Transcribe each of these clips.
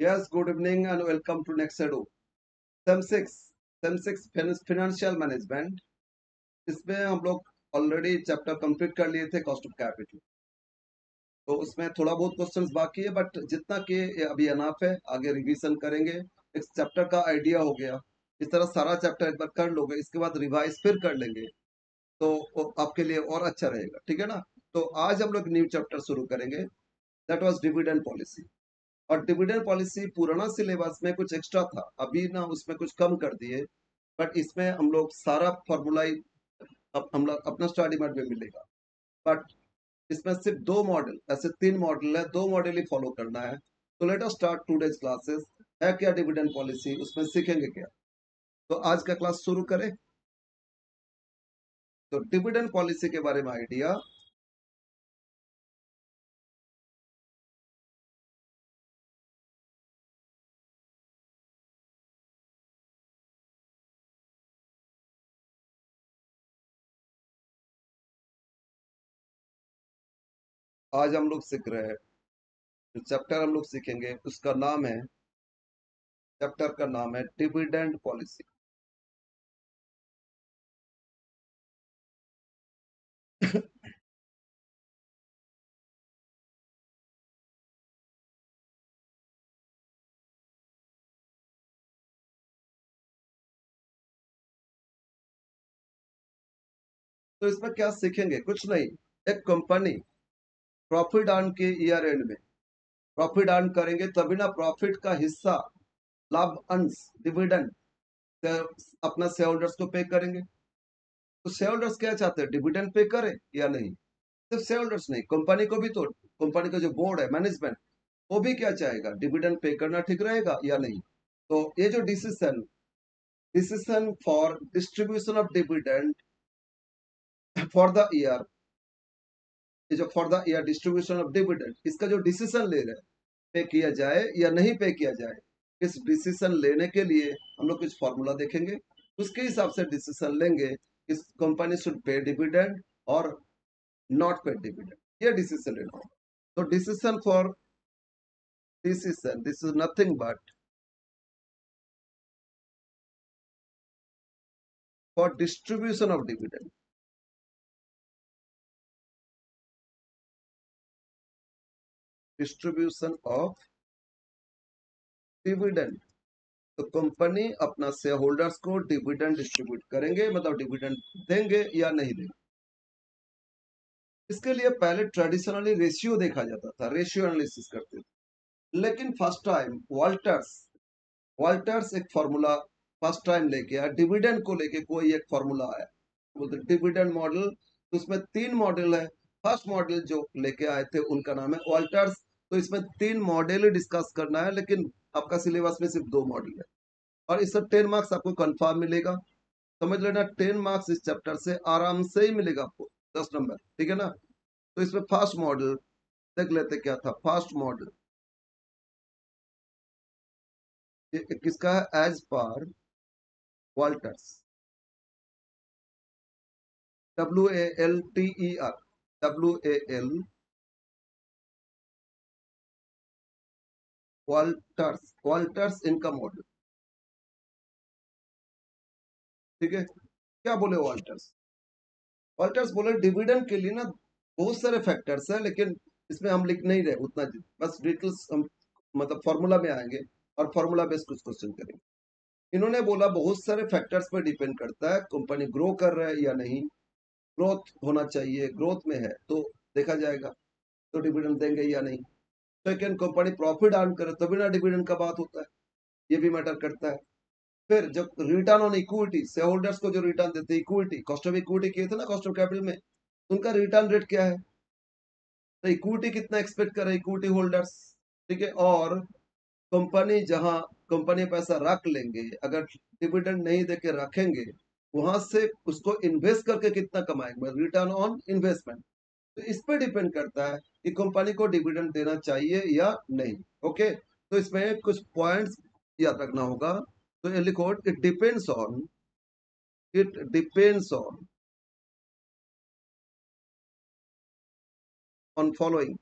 Yes, good evening and welcome to Next Edu. Same six financial management. इसमें हम लोग already chapter complete कर लिए थे कॉस्ट ऑफ कैपिटल। तो उसमें थोड़ा बहुत क्वेश्चंस बाकी है, बट जितना कि अभी अनाफ है, आगे रिवीजन करेंगे। इस चैप्टर का आइडिया हो गया। इस तरह सारा चैप्टर एक बार कर लोगे, इसके बाद रिवाइज फिर कर लेंगे तो वो आपके लिए और अच्छा रहेगा, ठीक है ना। तो आज हम लोग न्यू चैप्टर शुरू करेंगे, दैट वाज डिविडेंड पॉलिसी। और डिविडेंड पॉलिसी पुराना सिलेबस में कुछ एक्स्ट्रा था, अभी ना उसमें कुछ कम कर दिए, बट इसमें हम लोग सारा फॉर्मूला अब हम लोग अपना स्टडी मेट में मिलेगा। बट इसमें सिर्फ दो मॉडल, ऐसे तीन मॉडल है, दो मॉडल ही फॉलो करना है। तो let us start today's classes. है क्या डिविडेंड पॉलिसी, उसमें सीखेंगे क्या। तो आज का क्लास शुरू करें। तो डिविडेंड पॉलिसी के बारे में आइडिया। आज हम लोग सीख रहे हैं, जो चैप्टर हम लोग सीखेंगे उसका नाम है, चैप्टर का नाम है डिविडेंड पॉलिसी। तो इसमें क्या सीखेंगे, कुछ नहीं। एक कंपनी प्रॉफिट अर्न के ईयर एंड में प्रॉफिट अर्न करेंगे, तभी ना प्रॉफिट का हिस्सा, लाभ अंश, डिविडेंड अपना शेयर होल्डर्स को पे करेंगे। तो शेयर होल्डर्स क्या चाहते हैं, डिविडेंड पे करे या नहीं। सिर्फ शेयर होल्डर्स नहीं, कंपनी को भी तो, कंपनी का जो बोर्ड है, मैनेजमेंट, वो भी क्या चाहेगा, डिविडेंड पे करना ठीक रहेगा या नहीं। तो ये जो decision decision for distribution of dividend for the year, ये जो for the year distribution of dividend, इसका जो डिसीजन ले रहे हैं, पे किया जाए या नहीं पे किया जाए, इस डिसीजन लेने के लिए हम लोग कुछ फॉर्मूला देखेंगे, उसके हिसाब से डिसीजन लेंगे। इस कंपनी शुड पे डिविडेंड और नॉट पे डिविडेंड, ये डिसीजन लेना होगा। तो decision for decision, this is nothing but for distribution of dividend, distribution of dividend. तो कंपनी अपना शेयर होल्डर्स को डिविडेंड डिस्ट्रीब्यूट करेंगे, मतलब डिविडेंड देंगे या नहीं देंगे। इसके लिए पहले ट्रेडिशनली रेशियो देखा जाता था, रेशियो एनालिसिस करते थे। लेकिन फर्स्ट टाइम वॉल्टर्स वॉल्टर्स एक फॉर्मूला फर्स्ट टाइम लेके आया, डिविडेंड को लेके कोई एक फॉर्मूला आया, बोलते डिविडेंड मॉडल। तो उसमें तीन मॉडल है। फर्स्ट मॉडल जो लेके आए थे उनका नाम है वॉल्टर्स। तो इसमें तीन मॉडल ही डिस्कस करना है, लेकिन आपका सिलेबस में सिर्फ दो मॉडल है, और इससे 10 मार्क्स आपको कंफर्म मिलेगा। समझ लेना, 10 मार्क्स इस चैप्टर से आराम से ही मिलेगा आपको, 10 नंबर, ठीक है ना। तो इसमें फर्स्ट मॉडल देख लेते क्या था। फर्स्ट मॉडल ये किसका है, as per Walters, WALTER, WAL Walters, Walters इनका मॉडल, ठीक है। क्या बोले वॉल्टर्स, वॉल्टर्स बोले डिविडेंड के लिए ना बहुत सारे फैक्टर्स है, लेकिन इसमें हम लिख नहीं रहे उतना, बस डिटेल्स हम मतलब फॉर्मूला में आएंगे और फॉर्मूला बेस्ड कुछ क्वेश्चन करेंगे। इन्होंने बोला बहुत सारे फैक्टर्स पर डिपेंड करता है, कंपनी ग्रो कर रहा है या नहीं, ग्रोथ होना चाहिए, ग्रोथ में है तो देखा जाएगा तो डिविडेंड देंगे या नहीं। सेकेंड, कंपनी प्रॉफिट अर्न करे तभी ना डिविडेंड का बात होता है, ये भी मैटर करता है। फिर जब return on equity, share holders को जो रिटर्न देते हैं, इक्विटी, कॉस्ट ऑफ इक्विटी किए थे ना कॉस्ट ऑफ कैपिटल में, उनका रिटर्न रेट क्या है, तो इक्विटी कितना एक्सपेक्ट करे इक्विटी होल्डर्स, ठीक है। और कंपनी जहां कंपनी पैसा रख लेंगे, अगर डिविडेंड नहीं देके रखेंगे, वहां से उसको इन्वेस्ट करके कितना कमाएंगे, रिटर्न ऑन इन्वेस्टमेंट। तो इस पे डिपेंड करता है कि कंपनी को डिविडेंड देना चाहिए या नहीं। ओके, तो इसमें कुछ पॉइंट्स याद रखना होगा। तो ये लिखो, इट डिपेंड्स ऑन फॉलोइंग।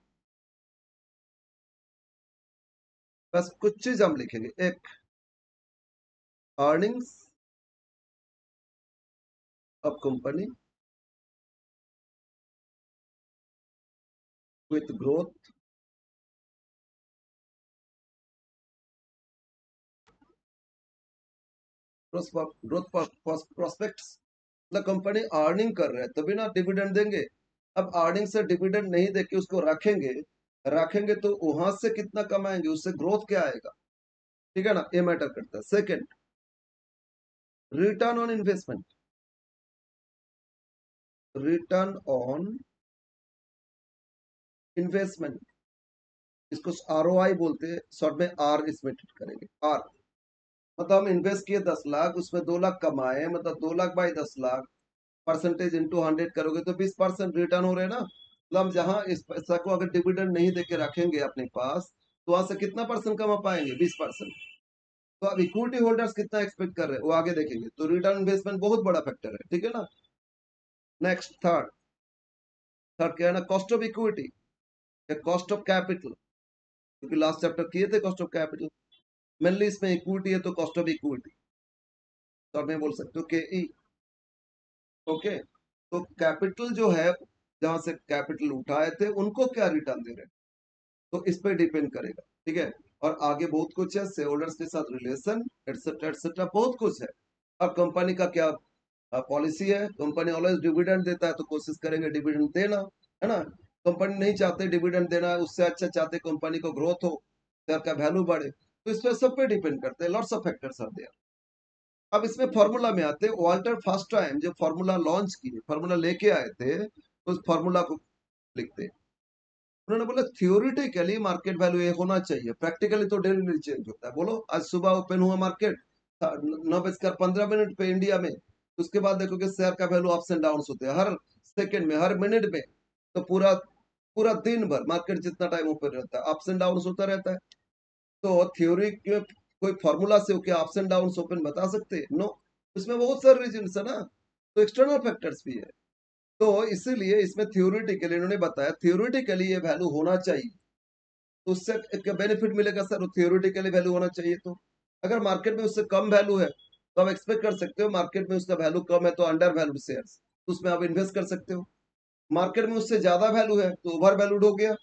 बस कुछ चीज हम लिखेंगे। एक, earnings of company with growth growth prospects. मतलब कंपनी अर्निंग कर रहे हैं तभी ना डिविडेंड देंगे। अब अर्निंग से डिविडेंड नहीं देके उसको रखेंगे, रखेंगे तो वहां से कितना कमाएंगे, उससे ग्रोथ क्या आएगा, ठीक है ना, ये मैटर करता है। Second, return on investment, return on investment, इसको आरओआई बोलते हैं, शॉर्ट में आर इसमें ट्रीट करेंगे। आर मतलब हम इन्वेस्ट किए 10 लाख, उसमें 2 लाख कमाए, मतलब 2 lakh by 10 lakh, percentage into 100 करोगे तो 20% रिटर्न हो रहे हैं ना। मतलब हम जहां इस पैसा को अगर डिविडेंड नहीं देके रखेंगे अपने पास, तो वहां से कितना परसेंट कमा पाएंगे, 20%। तो अब इक्विटी होल्डर्स कितना एक्सपेक्ट कर रहे हैं वो आगे देखेंगे। तो रिटर्न इन्वेस्टमेंट बहुत बड़ा फैक्टर है, ठीक है ना। नेक्स्ट, थर्ड, थर्ड क्या है ना, कॉस्ट ऑफ इक्विटी या कॉस्ट ऑफ कैपिटल, क्योंकि लास्ट चैप्टर किए थे कॉस्ट ऑफ कैपिटल। मेनली इसमें इक्विटी है तो कॉस्ट ऑफ इक्विटी, तो आप मैं बोल सकते हो के ई। ओके, तो कैपिटल जो है, जहां से कैपिटल उठाए थे उनको क्या रिटर्न दे रहे हैं, तो इस पे डिपेंड करेगा, ठीक है। और आगे बहुत कुछ है, शेयर होल्डर्स के साथ रिलेशन, एटसेट्रा एटसेट्रा, बहुत कुछ है। अब कंपनी का क्या पॉलिसी है, कंपनी ऑलवेज डिविडेंड देता है तो कोशिश करेंगे डिविडेंड देना, है ना। कंपनी नहीं चाहते डिविडेंड देना, उससे अच्छा चाहते कंपनी को ग्रोथ हो, शेयर का वैल्यू बढ़े, तो इस पर सब पे डिपेंड करते हैं, lots of factors are there. अब इसमें फॉर्मूला में आते हैं, वाल्टर फर्स्ट टाइम जब फॉर्मूला लॉन्च किए, फॉर्मूला लेके आए थे, तो उस फॉर्मूला को लिखते हैं। उन्होंने बोला थियोरिटिकली मार्केट वैल्यू ये होना चाहिए, प्रैक्टिकली तो डेली चेंज होता है। बोलो आज सुबह ओपन हुआ मार्केट 9:15 पे इंडिया में, उसके बाद देखोगे शेयर का वैल्यू अप्स एंड डाउन होते हैं हर सेकंड में, हर मिनट में। तो पूरा पूरा दिन भर मार्केट जितना टाइम ओपन रहता है अप्स एंड डाउन होता रहता है। तो थ्योरी के कोई फॉर्मूला से क्या अप्स एंड डाउन ओपन बता सकते हैं? नो, उसमें बहुत सारे रीजन है ना, तो एक्सटर्नल फैक्टर्स भी है। तो इसीलिए इसमें थ्योरेटिकली इन्होंने बताया, थ्योरेटिकली ये वैल्यू होना चाहिए, तो उससे एक बेनिफिट मिलेगा सर, थ्योरेटिकली वैल्यू होना चाहिए। तो अगर मार्केट में उससे कम वैल्यू है तो आप एक्सपेक्ट कर सकते हो मार्केट में उसका वैल्यू कम है तो अंडर वैल्यूड शेयर्स, तो उसमें आप इन्वेस्ट कर सकते हो। मार्केट में उससे ज्यादा वैल्यू है तो ओवर वैल्यूड हो गया,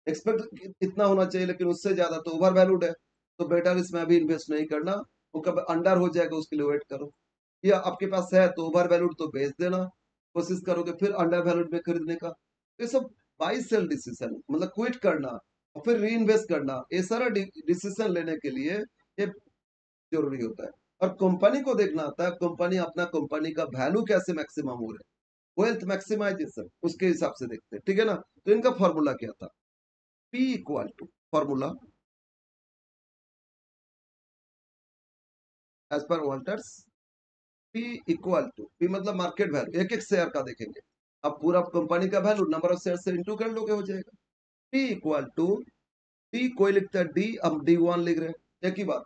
एक्सपेक्ट इतना होना चाहिए लेकिन उससे ज्यादा तो ओवर वैल्यूड है, तो बेटर इसमें अभी इन्वेस्ट नहीं करना, वो कब अंडर हो जाएगा उसके लिए वेट करो। या आपके पास है तो ओवर वैल्यूड तो बेच देना, कोशिश करोगे फिर अंडर वैल्यूड में खरीदने का। ये सब बाई सेल डिसीजन, मतलब क्विट करना और फिर री इन्वेस्ट करना, ये सारा डिसीजन लेने के लिए ये जरूरी होता है। और कंपनी को देखना आता है, कंपनी अपना कंपनी का वैल्यू कैसे मैक्सिमम हो रहा है, वेल्थ मैक्सिमाइजेशन, उसके हिसाब से देखते हैं, ठीक है ना। तो इनका फॉर्मूला क्या था, P equal to, formula as per Walters, P equal to, P मतलब मार्केट वैल्यू, एक एक शेयर का देखेंगे, अब पूरा कंपनी का वैल्यू नंबर ऑफ शेयर से इंटू कर लोगे हो जाएगा। P इक्वल टू, P कोई लिखता है D, हम D1 लिख रहे हैं, एक ही बात,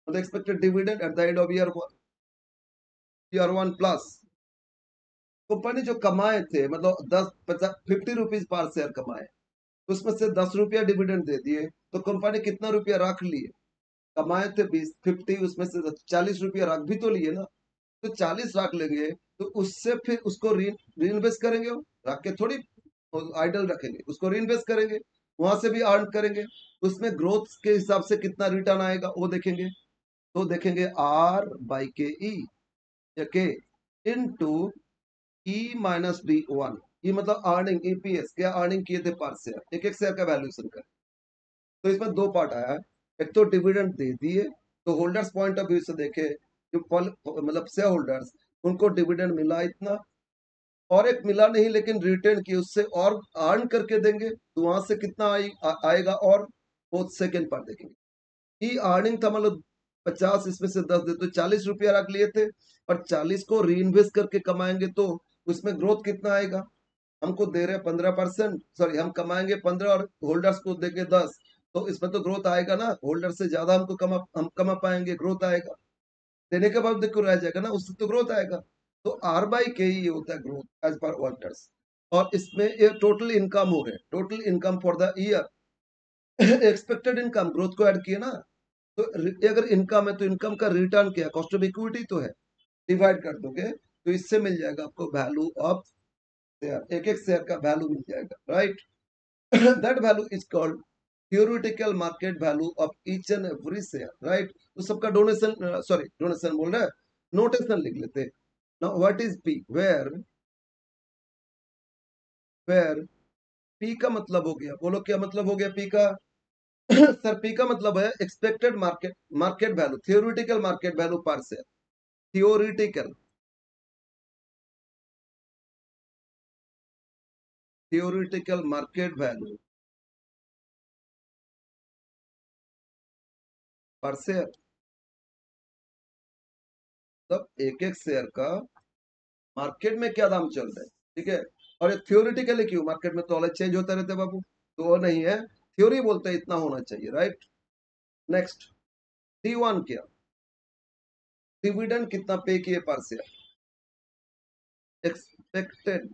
मतलब expected dividend eight the end of year 1 plus company जो कमाए थे, मतलब 50 रुपीज पर शेयर कमाए, उसमें से 10 रुपया डिविडेंड दे दिए, तो कंपनी कितना रुपया रख लिए, कमाए थे 50, उसमें से 40 रुपया रख भी तो लिए ना, तो 40 रख लेंगे, तो उससे फिर उसको री इन्वेस्ट करेंगे, वो रख के थोड़ी आइडल रखेंगे, उसको री इन्वेस्ट करेंगे, वहां से भी अर्न करेंगे, उसमें ग्रोथ के हिसाब से कितना रिटर्न आएगा वो देखेंगे। तो देखेंगे आर बाई के ई, या K into E minus D one, ये मतलब अर्निंग, ईपीएस क्या अर्निंग किए थे पर शेयर, एक एक शेयर का वैल्यूएशन कर। तो इसमें दो पार्ट आया है, एक तो डिविडेंड दे दिए, तो होल्डर्स पॉइंट ऑफ व्यू से देखे, जो मतलब शेयर होल्डर्स, उनको डिविडेंड मिला इतना, और एक मिला नहीं लेकिन रिटेन किए, उससे और अर्न करके देंगे, तो वहां से कितना आएगा, और वो सेकेंड पार्ट देखेंगे। ई अर्निंग था, मतलब 50, इसमें से 10 दे तो 40 रुपया रख लिए थे, और 40 को री इन्वेस्ट करके कमाएंगे तो उसमें ग्रोथ कितना आएगा, हमको दे रहे 15%, सॉरी हम कमाएंगे 15 और होल्डर्स को देंगे 10, तो इसमें तो ग्रोथ आएगा ना, होल्डर से ज्यादा हमको हम कमा पाएंगे, ग्रोथ आएगा, देने के बाद देखो रह जाएगा ना, उससे तो ग्रोथ आएगा। तो आर बाई के ही होता है ग्रोथ एज पर वॉल्टर्स। और इसमें ये टोटल इनकम हो रहे, total income for the year, expected income growth को ऐड किए ना, तो अगर इनकम है तो इनकम का रिटर्न क्या है, कॉस्ट ऑफ इक्विटी तो है, डिवाइड कर दोगे तो इससे मिल जाएगा आपको वैल्यू ऑफ शेयर, एक एक शेयर का वैल्यू मिल जाएगा, right. That value is called theoretical market value of each and every share, right। तो सबका डोनेशन, सॉरी डोनेशन बोल रहा है, नोटेशन लिख लेते हैं। Now what is P, where P का मतलब हो गया, बोलो क्या मतलब हो गया पी का। सर पी का मतलब है expected market market value, theoretical market value per share, theoretical theoretical market value per share, तब एक एक शेयर का मार्केट में क्या दाम चल रहा है, ठीक है। और ये थियोरिटिकली क्यों, मार्केट में तो अलग चेंज होता रहता है बाबू, तो वो नहीं है, थ्योरी बोलते हैं इतना होना चाहिए, राइट। नेक्स्ट D1 क्या, डिविडेंड कितना पे किए पर share, expected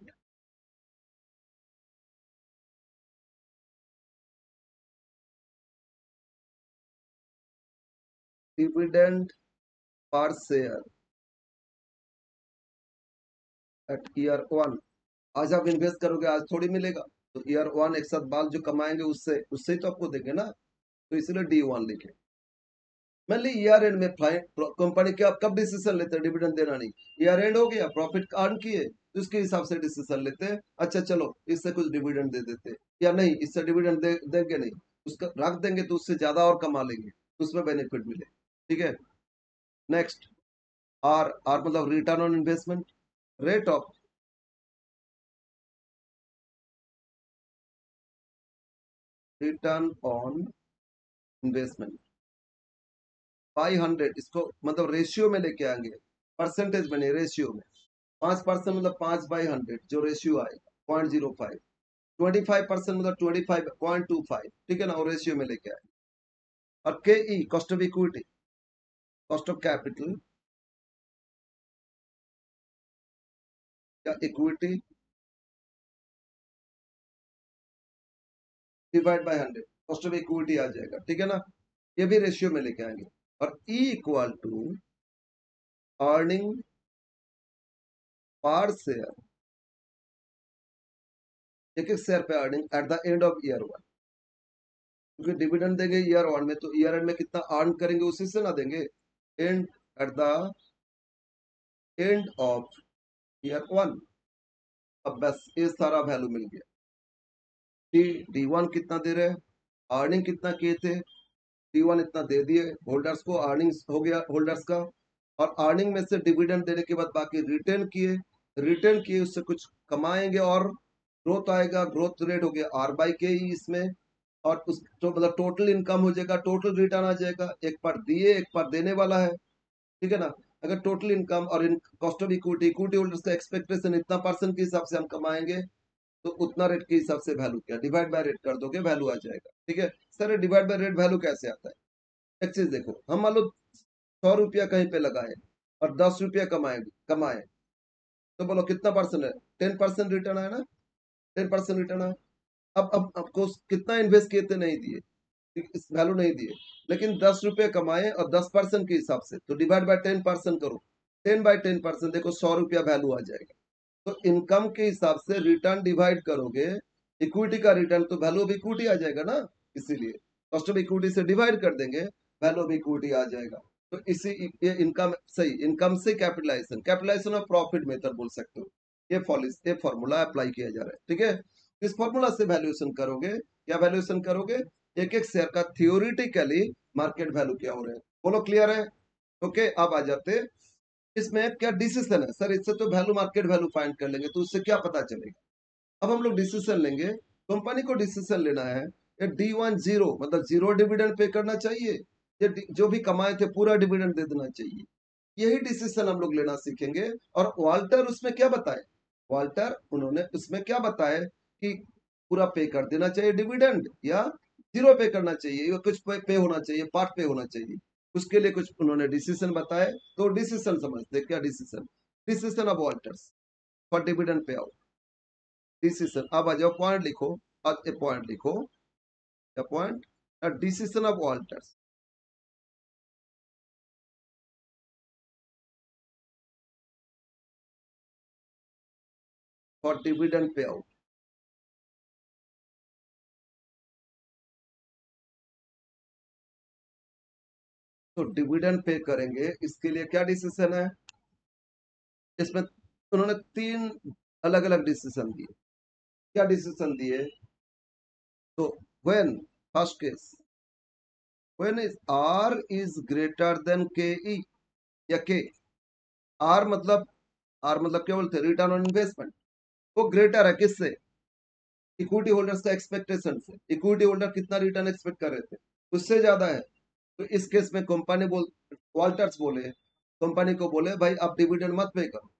dividend per share eight year 1। आज आप इन्वेस्ट करोगे, आज थोड़ी मिलेगा, तो ईयर 1 एक साथ बाद जो कमाएंगे उससे उससे ही तो आपको देंगे ना, तो इसलिए D1 लिखे। मान ली ईयर एंड में कंपनी क्या कब डिसीजन लेते हैं डिविडेंड देना, नहीं ईयर एंड हो गया, प्रॉफिट अर्न किए तो उसके हिसाब से डिसीजन लेते हैं, अच्छा चलो इससे कुछ डिविडेंड दे देते हैं, या नहीं इससे डिविडेंड देंगे नहीं, उसका रख देंगे तो उससे ज्यादा और कमा लेंगे, उसमें बेनिफिट मिले, ठीक है। नेक्स्ट आर, आर मतलब return on investment, rate of return on investment by 100, इसको मतलब रेशियो में लेके आएंगे, परसेंटेज बने रेशियो में, 5% मतलब 5/100 जो रेशियो आएगा 0.05, 25% मतलब 25.25, ठीक है ना, और रेशियो में लेके आए। और K E cost of equity, cost of capital या equity divide by 100, cost of equity आ जाएगा, ठीक है ना, ये भी रेशियो में लेके आएंगे। और E equal to earning per share, एक एक शेयर पे earning at the end of year 1, क्योंकि डिविडेंड देंगे ईयर 1 में, तो ईयर एंड में कितना अर्न करेंगे उसी से ना देंगे, and eight the end of year 1। अब बस ये सारा वैल्यू मिल गया, D1 कितना दे रहे हैं, अर्निंग कितना किए थे, D1 इतना दे दिए, होल्डर्स को अर्निंग हो गया होल्डर्स का, और अर्निंग में से डिविडेंड देने के बाद बाकी रिटर्न किए उससे कुछ कमाएंगे, और ग्रोथ आएगा, ग्रोथ रेट हो गया R/K ही इसमें, और उस तो मतलब टोटल इनकम हो जाएगा, टोटल रिटर्न आ जाएगा, एक बार दिए एक बार देने वाला है, ठीक है ना। अगर टोटल इनकम और in cost of equity, equity holders का एक्सपेक्टेशन इतना परसेंट के हिसाब से हम कमाएंगे, तो उतना रेट के हिसाब से वैल्यू क्या, डिवाइड बाय रेट कर दोगे वैल्यू आ जाएगा, ठीक है। Sir divide by rate value कैसे आता है, एक चीज देखो, हम मान लो 100 रुपया कहीं पे लगाए और 10 रुपया कमाए, तो बोलो कितना परसेंट है, 10% रिटर्न आया ना, 10% रिटर्न आया। अब आपको कितना इन्वेस्ट किए थे नहीं दिए, इस वैल्यू नहीं दिए, लेकिन 10 रुपये कमाए और 10% के हिसाब से, तो डिवाइड बाय 10% करो, 10/10% देखो 100 रुपया वैल्यू आ जाएगा। तो इनकम के हिसाब से रिटर्न डिवाइड करोगे, इक्विटी का रिटर्न तो वैल्यू ऑफ इक्विटी आ जाएगा ना, इसीलिए कॉस्ट ऑफ इक्विटी से डिवाइड कर देंगे, वैल्यू ऑफ इक्विटी आ जाएगा। तो इसी ये इनकम सही, इनकम से capitalization, capitalization of profit method बोल सकते हो, ये फॉर्मूला अप्लाई किया जा रहा है, ठीक है। इस फॉर्मूला से वैल्यूएशन करोगे, क्या वैल्यूएशन करोगे, एक एक शेयर का थियोरिटिकली मार्केट वैल्यू क्या हो रहा है, बोलो क्लियर है। ओके अब आ जाते, इसमें क्या डिसीजन है, सर इससे तो वैल्यू मार्केट वैल्यू फाइंड कर लेंगे, तो उससे क्या पता चलेगा। अब हम लोग डिसीजन लेंगे, कंपनी को डिसीजन लेना है, ये D1 जीरो मतलब जीरो डिविडेंड पे करना चाहिए, ये जो भी कमाए थे पूरा डिविडेंड दे देना चाहिए, यही डिसीजन हम लोग लेना सीखेंगे। और वाल्टर उसमें क्या बताए, वाल्टर उन्होंने उसमें क्या बताया कि पूरा पे कर देना चाहिए डिविडेंड, या जीरो पे करना चाहिए, या कुछ पे होना चाहिए, पार्ट पे होना चाहिए, उसके लिए कुछ उन्होंने डिसीजन बताए। तो डिसीजन समझते क्या, decision, decision of Walters for dividend pay out, decision. अब आ जाओ पॉइंट लिखो, अब ए पॉइंट लिखो, क्या point, a decision of Walters for dividend payout. तो डिविडेंड पे करेंगे, इसके लिए क्या डिसीजन है? इसमें उन्होंने 3 अलग अलग डिसीजन दिए। क्या डिसीजन दिए? तो when, first case, when is R is greater than K E, या के, आर मतलब, क्या बोलते हैं, रिटर्न ऑन इन्वेस्टमेंट, वो ग्रेटर है किससे? इक्विटी होल्डर्स का एक्सपेक्टेशन से। इक्विटी होल्डर कितना रिटर्न एक्सपेक्ट कर रहे थे, उससे ज्यादा है। तो इस केस में कंपनी वॉल्टर्स बोले, कंपनी को बोले भाई आप डिविडेंड मत पे करो,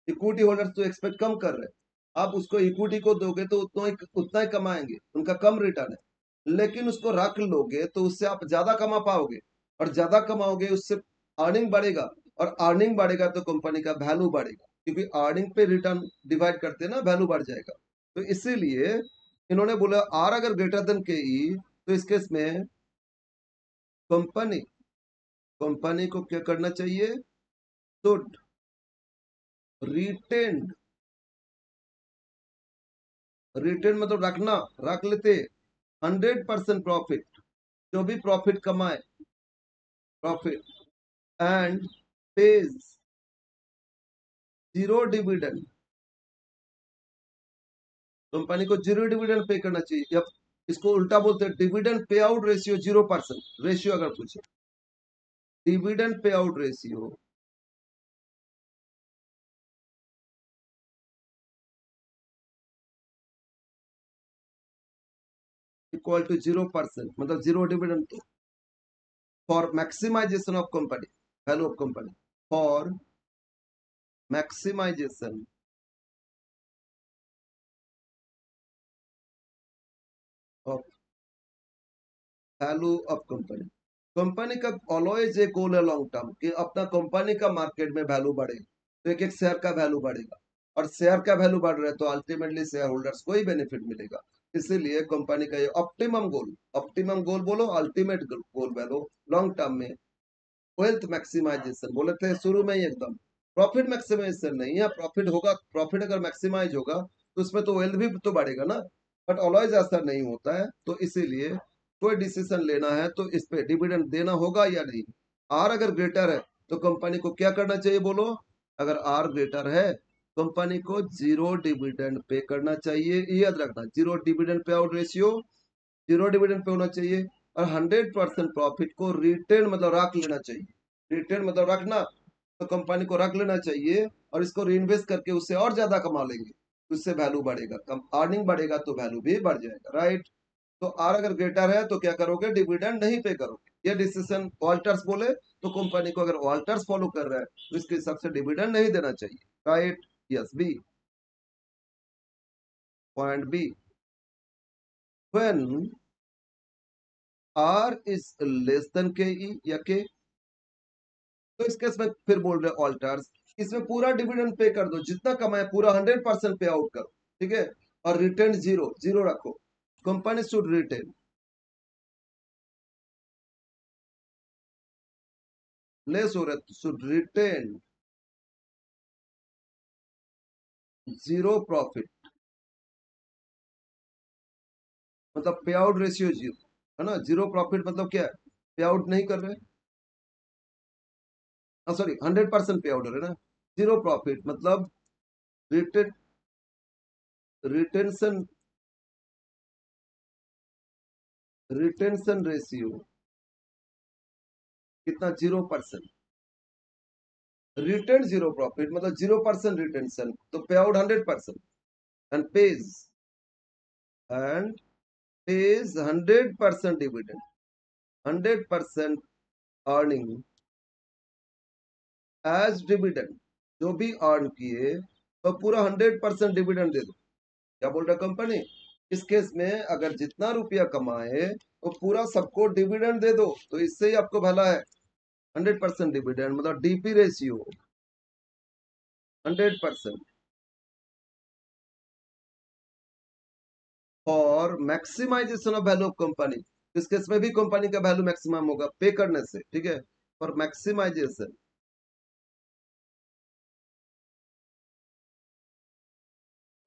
इक्विटी होल्डर्स तो एक्सपेक्ट कम कर रहे हैं, आप उसको इक्विटी को दोगे तो उतना ही कमाएंगे, उनका कम रिटर्न है। लेकिन उसको रख लोगे तो उससे आप ज्यादा कमा पाओगे, और ज्यादा कमाओगे उससे अर्निंग बढ़ेगा, और अर्निंग बढ़ेगा तो कंपनी का वैल्यू बढ़ेगा, क्योंकि अर्निंग पे रिटर्न डिवाइड करते हैं ना, वैल्यू बढ़ जाएगा। तो इसीलिए इन्होंने बोला आर अगर ग्रेटर देन के ई, तो इस केस में कंपनी कंपनी को क्या करना चाहिए? तो रिटेन, रिटेन मतलब रखना, रख लेते 100% प्रॉफिट, जो भी प्रॉफिट कमाए, profit, and pays zero dividend, company को जीरो डिविडेंड पे करना चाहिए, या इसको उल्टा बोलते हैं dividend pay out ratio 0%। Ratio अगर पूछे, dividend pay out ratio equal to 0%, मतलब जीरो डिविडेंड। तो for maximization of company, value of company, for maximization of value of company, company का ऑलवेज एक गोल है लॉन्ग टर्म, कि अपना company का मार्केट में वैल्यू बढ़े, तो एक एक शेयर का वैल्यू बढ़ेगा, और शेयर का वैल्यू बढ़ रहा है तो अल्टीमेटली शेयर होल्डर्स को ही बेनिफिट मिलेगा। इसीलिए कंपनी का ये ऑप्टिमम गोल बोलो, अल्टीमेट गोल बोलो, लॉन्ग टर्म में वेल्थ मैक्सिमाइजेशन बोले थे शुरू में ही एकदम, प्रॉफिट मैक्सिमाइजेशन नहीं है। प्रॉफिट होगा, प्रॉफिट अगर मैक्सिमाइज होगा तो उसमें तो वेल्थ भी तो बढ़ेगा ना, बट ऑलवेज ऐसा नहीं होता है। तो इसीलिए कोई डिसीजन लेना है तो इस पे डिविडेंड देना होगा या नहीं। आर अगर ग्रेटर है तो कंपनी को क्या करना चाहिए बोलो? अगर आर ग्रेटर है, कंपनी को जीरो डिविडेंड पे करना चाहिए, ये याद रखना, जीरो डिविडेंड पे आउट रेशियो, जीरो डिविडेंड पे होना चाहिए, और 100% प्रॉफिट को रिटेन मतलब रख लेना चाहिए। रिटेन मतलब रखना, तो कंपनी को रख लेना चाहिए, और इसको रीइन्वेस्ट करके उससे और ज्यादा कमा लेंगे, उससे वैल्यू बढ़ेगा, कम अर्निंग बढ़ेगा तो वैल्यू भी बढ़ जाएगा, राइट। तो आर अगर ग्रेटर है तो क्या करोगे? डिविडेंड नहीं पे करोगे। ये डिसीजन वॉल्टर्स बोले, तो कंपनी को अगर वॉल्टर्स फॉलो कर रहा है तो इसके हिसाब से डिविडेंड नहीं देना चाहिए, right. Yes, B, point B, when R is less than K E या के, तो इस केस में फिर बोल रहे ऑल्टर्स, इसमें पूरा डिविडेंड पे कर दो, जितना कमाए पूरा 100% पे आउट करो, ठीक है, और रिटर्न जीरो जीरो रखो। कंपनी शुड रिटेन, लेस हो रहा शुड रिटेन जीरो प्रॉफिट, मतलब पे आउट रेशियो जीरो, है ना। जीरो प्रॉफिट मतलब क्या है? पे आउट नहीं कर रहे, सॉरी 100% पे आउट हो रहे ना। जीरो प्रॉफिट मतलब रिटेन, रिटेंशन, रिटेंशन रेशियो कितना? 0%। रिटेन जीरो प्रॉफिट मतलब 0% रिटेंशन, तो pay out 100%, and pays, and pays 100% dividend, 100% earning as dividend, जो भी अर्न किए तो पूरा 100% डिविडेंड दे दो। क्या बोल रहा कंपनी? इस केस में अगर जितना रुपया कमाए तो पूरा सबको डिविडेंड दे दो, तो इससे ही आपको भला है। 100% डिविडेंड मतलब DP ratio 100% for maximization of value of company, इस केस में भी कंपनी का वैल्यू मैक्सिमम होगा पे करने से, ठीक है। For maximization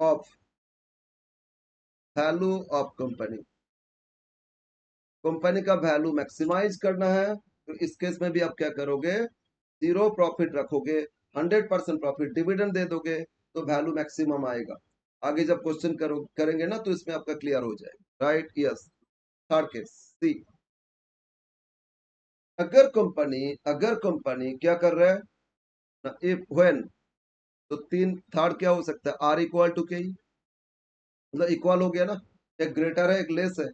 of value of company, company का वैल्यू मैक्सिमाइज करना है, तो इस केस में भी आप क्या करोगे, जीरो प्रॉफिट रखोगे, 100% प्रॉफिट डिविडेंड दे दोगे, तो वैल्यू मैक्सिमम आएगा। आगे जब क्वेश्चन करेंगे ना, तो इसमें आपका क्लियर हो जाएगा, राइट, यस। थर्ड केस सी, अगर कंपनी क्या कर रहा है, इफ व्हेन, तो तीन थर्ड क्या हो सकता है, आर इक्वल टू के, मतलब इक्वल हो गया ना, एक ग्रेटर है एक लेस है,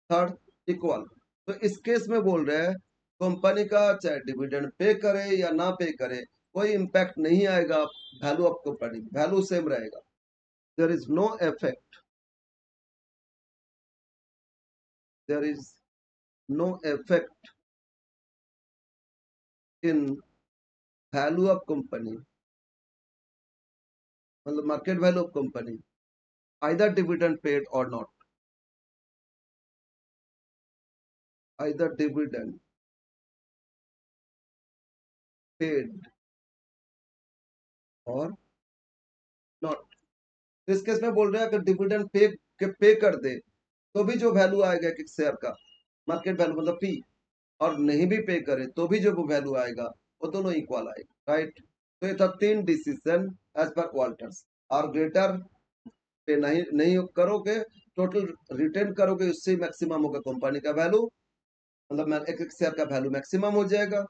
थर्ड इक्वल। तो इस केस में बोल रहे हैं कंपनी का चाहे डिविडेंड पे करे या ना पे करे, कोई इम्पैक्ट नहीं आएगा value of company, value same रहेगा। There is no effect, there is no effect in value of company, मतलब market value of company, either dividend paid or not, either dividend paid or not। इस case में बोल रहे हैं अगर dividend pay कर दे, तो भी जो वैल्यू आएगा एक शेयर का, मार्केट वैल्यू मतलब पी, और नहीं भी पे करे तो भी जो वैल्यू आएगा वो दोनों इक्वल आएगा, राइट। तो ये था तीन डिसीजन एज पर वॉल्टर्स। और ग्रेटर पे नहीं नहीं करोगे, टोटल रिटेन करोगे, उससे मैक्सिमम होगा कंपनी का वैल्यू, मतलब एक एक शेयर का वैल्यू मैक्सिमम हो जाएगा।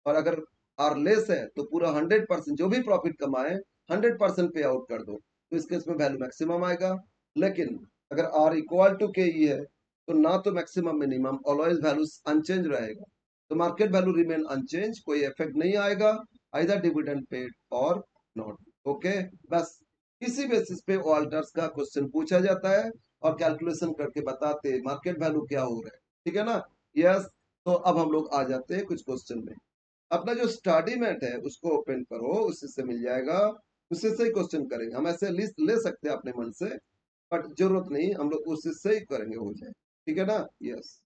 और अगर आर लेस है तो पूरा 100% जो भी प्रॉफिट कमाए 100% पे आउट कर दो, तो इस केस में वैल्यू मैक्सिमम आएगा। लेकिन अगर आर इक्वल टू के ई है, तो ना तो maximum minimum, always value unchange रहेगा, तो मार्केट वैल्यू रिमेन अनचेंज, कोई इफेक्ट नहीं आएगा, आइदर डिविडेंड पेड और नॉट। ओके, बस इसी बेसिस पे ऑल्टर्स का क्वेश्चन पूछा जाता है और कैलकुलेशन करके बताते मार्केट वैल्यू क्या हो रहा है, ठीक है ना, यस। तो अब हम लोग आ जाते हैं कुछ क्वेश्चन में। अपना जो स्टडी मैट है उसको ओपन करो, उसी से मिल जाएगा, उसी से ही क्वेश्चन करेंगे। हम ऐसे लिस्ट ले सकते हैं अपने मन से, बट जरूरत नहीं, हम लोग उसी से ही करेंगे, हो जाए, ठीक है ना, yes.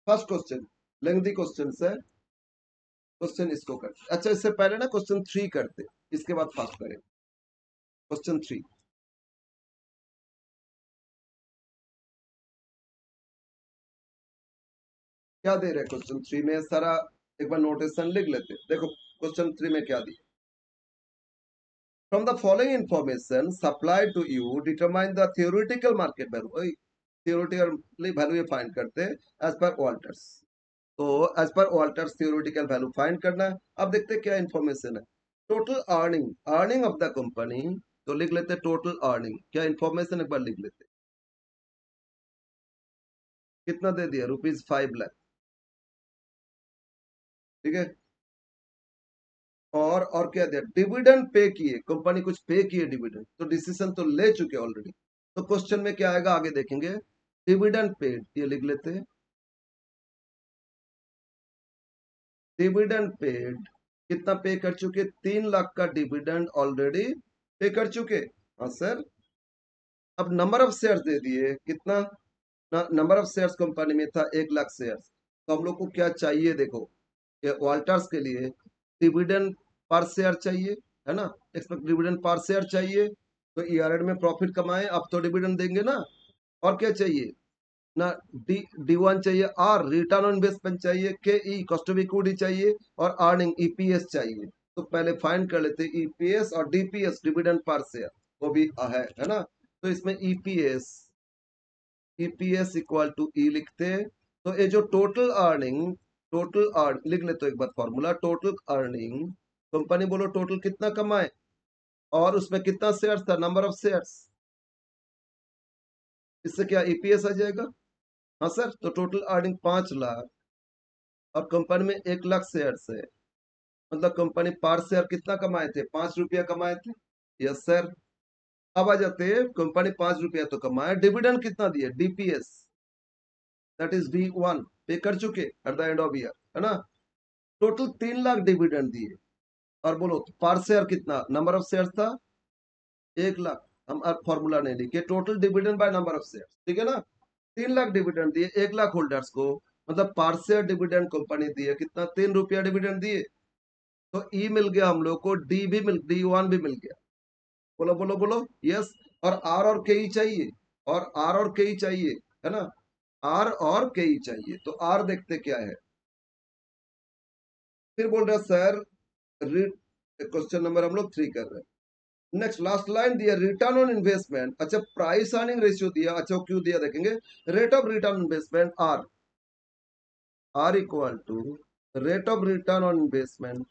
First question lengthy question है, क्वेश्चन इसको करते, अच्छा इससे पहले ना क्वेश्चन 3 करते, इसके बाद फर्स्ट करें क्वेश्चन 3। क्या दे रहे क्वेश्चन 3 में सारा, एक बार नोटेशन लिख लेते, देखो क्वेश्चन 3 में क्या दिया। From the following information supplied to you, determine the theoretical market value। वही theoretical value फाइंड करते हैं as per Walters। तो as per Walters theoretical value find करना है। अब देखते हैं क्या इंफॉर्मेशन है। Total earning, earning of the company, तो लिख लेते हैं टोटल अर्निंग, क्या इंफॉर्मेशन एक बार लिख लेते हैं। कितना दे दिया, ₹5 लाख, ठीक है। और क्या दिया, डिविडेंड पे किए, कंपनी कुछ पे किए डिविडेंड, तो डिसीजन तो ले चुके ऑलरेडी। तो क्वेश्चन में क्या आएगा आगे देखेंगे, डिविडेंड पेड, ये लिख लेते हैं, डिविडेंड पेड, कितना पे कर चुके, 3 लाख का डिविडेंड ऑलरेडी पे कर चुके। हाँ सर। अब नंबर ऑफ शेयर्स दे दिए, कितना, नंबर ऑफ शेयर्स कंपनी में था 1 लाख शेयर्स, तो हम लोग को क्या चाहिए, देखो ये वॉल्टर्स के लिए डिविडेंड पर शेयर चाहिए, है ना, एक्सपेक्ट डिविडेंड पर शेयर चाहिए, तो ईयर एंड में प्रॉफिट कमाए अब तो डिविडेंड देंगे ना। और क्या चाहिए ना, डी1 चाहिए, और रिटर्न ऑन इन्वेस्टमेंट चाहिए, के ई कॉस्ट ऑफ इक्विटी चाहिए, और अर्निंग ईपीएस चाहिए। तो पहले फाइंड कर लेते ईपीएस और डीपीएस, डिविडेंड पर शेयर, वो भी है ना। तो इसमें ईपीएस, ईपीएस इक्वल टू ई लिखते हैं। तो ये जो टोटल अर्निंग, टोटल अर्न लिख ले, तो एक बार फॉर्मूला, टोटल अर्निंग, कंपनी बोलो टोटल कितना कमाए, और उसमें कितना शेयर्स था, नंबर ऑफ शेयर्स, इससे क्या ईपीएस आ जाएगा। हाँ सर, तो टोटल अर्निंग 5 लाख, और कंपनी में 1 लाख शेयर्स है, मतलब कंपनी पर शेयर कितना कमाए थे, 5 रुपया कमाए थे, यस सर। अब आ जाते हैं, कंपनी 5 रुपया तो कमाए, डिविडेंड कितना दिए, डीपीएस, दैट इज डी1 पे कर चुके eight the end of year, है ना। टोटल 3 लाख डिविडेंड दिए, और बोलो पर शेयर कितना, नंबर ऑफ शेयर था 1 लाख, हम अब फॉर्मूला नहीं लिखे, total dividend by number of share, ठीक है ना। 3 लाख डिविडेंड दिए, 1 लाख होल्डर्स को, मतलब पार्शियल डिविडेंड कंपनी दिए कितना, 3 रुपया डिविडेंड दिए। तो ई मिल गया हम लोग को, D1 भी मिल गया। बोलो बोलो बोलो, यस। और के ई चाहिए, और के ई चाहिए, है ना, आर और के ई चाहिए। तो आर देखते क्या है, फिर बोल रहा सर क्वेश्चन नंबर हम लोग 3 कर रहे हैं। नेक्स्ट लास्ट लाइन दिया, रिटर्न ऑन इन्वेस्टमेंट। अच्छा, प्राइस अर्निंग रेशियो दिया, अच्छा क्यों दिया देखेंगे। Rate of return investment R equal to rate of return on investment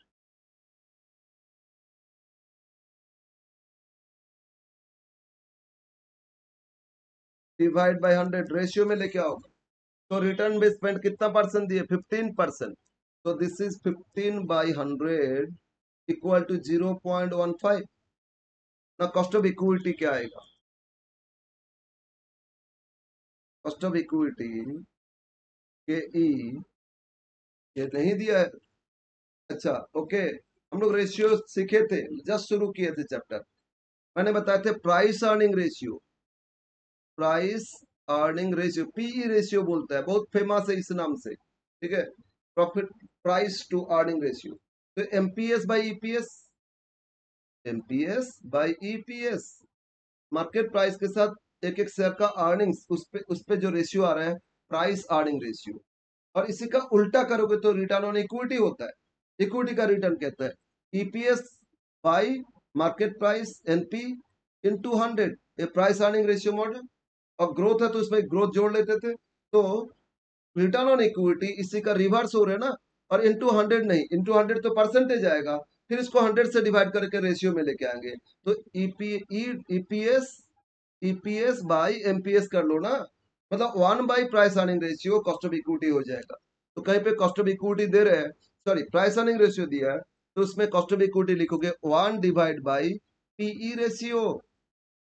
divide by 100, ratio में लेके आओ। तो रिटर्न इन्वेस्टमेंट कितना परसेंट दिए, 15%। तो दिस इज 15/100 इक्वल टू 0.15। ना कॉस्ट ऑफ इक्विटी क्या आएगा, कॉस्ट ऑफ इक्विटी के ई, ये नहीं दिया है। अच्छा ओके, हम लोग रेशियो सीखे थे, जस्ट शुरू किए थे चैप्टर। मैंने बताया थे price earning ratio, price earning ratio, PE ratio बोलता है, बहुत फेमस है इस नाम से, ठीक है, profit price to earning ratio. तो MPS by EPS, MPS by EPS, market price के साथ एक एक शेयर का अर्निंग्स, उस पे जो रेशियो आ रहा है, प्राइस अर्निंग रेशियो। और इसी का उल्टा करोगे तो रिटर्न ऑन इक्विटी होता है, इक्विटी का रिटर्न कहता है EPS by market price, NP into 100, ये प्राइस अर्निंग रेशियो मॉडल। और ग्रोथ है तो इसमें ग्रोथ जोड़ लेते थे। तो रिटर्न ऑन इक्विटी इसी का रिवर्स हो रहा है ना। और इंटू 100 नहीं, इंटू 100 तो परसेंटेज आएगा, फिर इसको 100 से डिवाइड करके रेशियो में लेके आएंगे। तो ईपीएस ईपीएस बाई एमपीएस कर लो ना, मतलब 1 by price earning ratio cost of equity हो जाएगा। तो कहीं पे कॉस्ट ऑफ इक्विटी दे रहे हैं, सॉरी प्राइस अर्निंग रेशियो दिया है, तो उसमें कॉस्ट ऑफ इक्विटी लिखोगे 1 divide by PE ratio.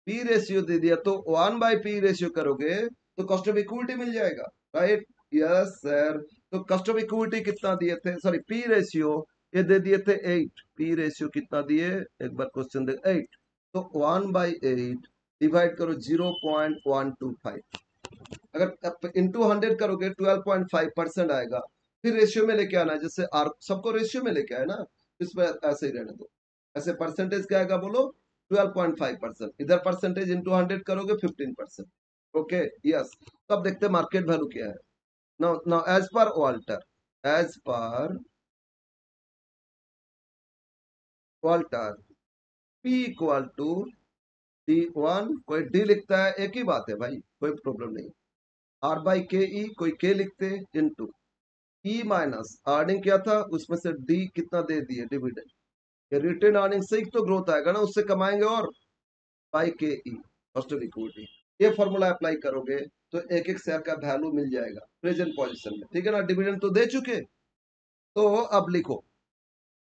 P ratio दे दिया तो 1/P रेशियो करोगे तो कॉस्ट ऑफ इक्विटी मिल जाएगा, राइट, यस सर। तो कॉस्ट ऑफ इक्विटी कितना दिए थे, सॉरी पी रेशियो, ये दे दिए थे 8। पी रेशियो कितना दिए, एक बार क्वेश्चन दे 8। तो 1/8 डिवाइड करो 0.125, अगर इंटू 100 करोगे 12.5% आएगा। फिर रेशियो में लेके आना है, जैसे आर सबको रेशियो में लेके आए ना, इसमें ऐसे ही रहने दो। ऐसे परसेंटेज क्या आएगा बोलो, 12.5%, इधर परसेंटेज इंटू 100 करोगे 15%। Okay, yes. तो अब देखते हैं मार्केट वैल्यू क्या है। Now now as per Walter, as per Walter, P equal to D1, कोई डी लिखता है, एक ही बात है भाई, कोई प्रॉब्लम नहीं। आर बाई के ई, कोई के लिखते, इंटू ई माइनस अर्निंग क्या था, उसमें से डी कितना दे दिए डिविडेंड, ये रिटेन अर्निंग से ही तो ग्रोथ आएगा ना, उससे कमाएंगे। और by K E cost of equity, ये फॉर्मूला अप्लाई करोगे तो एक एक शेयर का वैल्यू मिल जाएगा प्रेजेंट पोजीशन में, ठीक है ना। डिविडेंड तो दे चुके, तो अब लिखो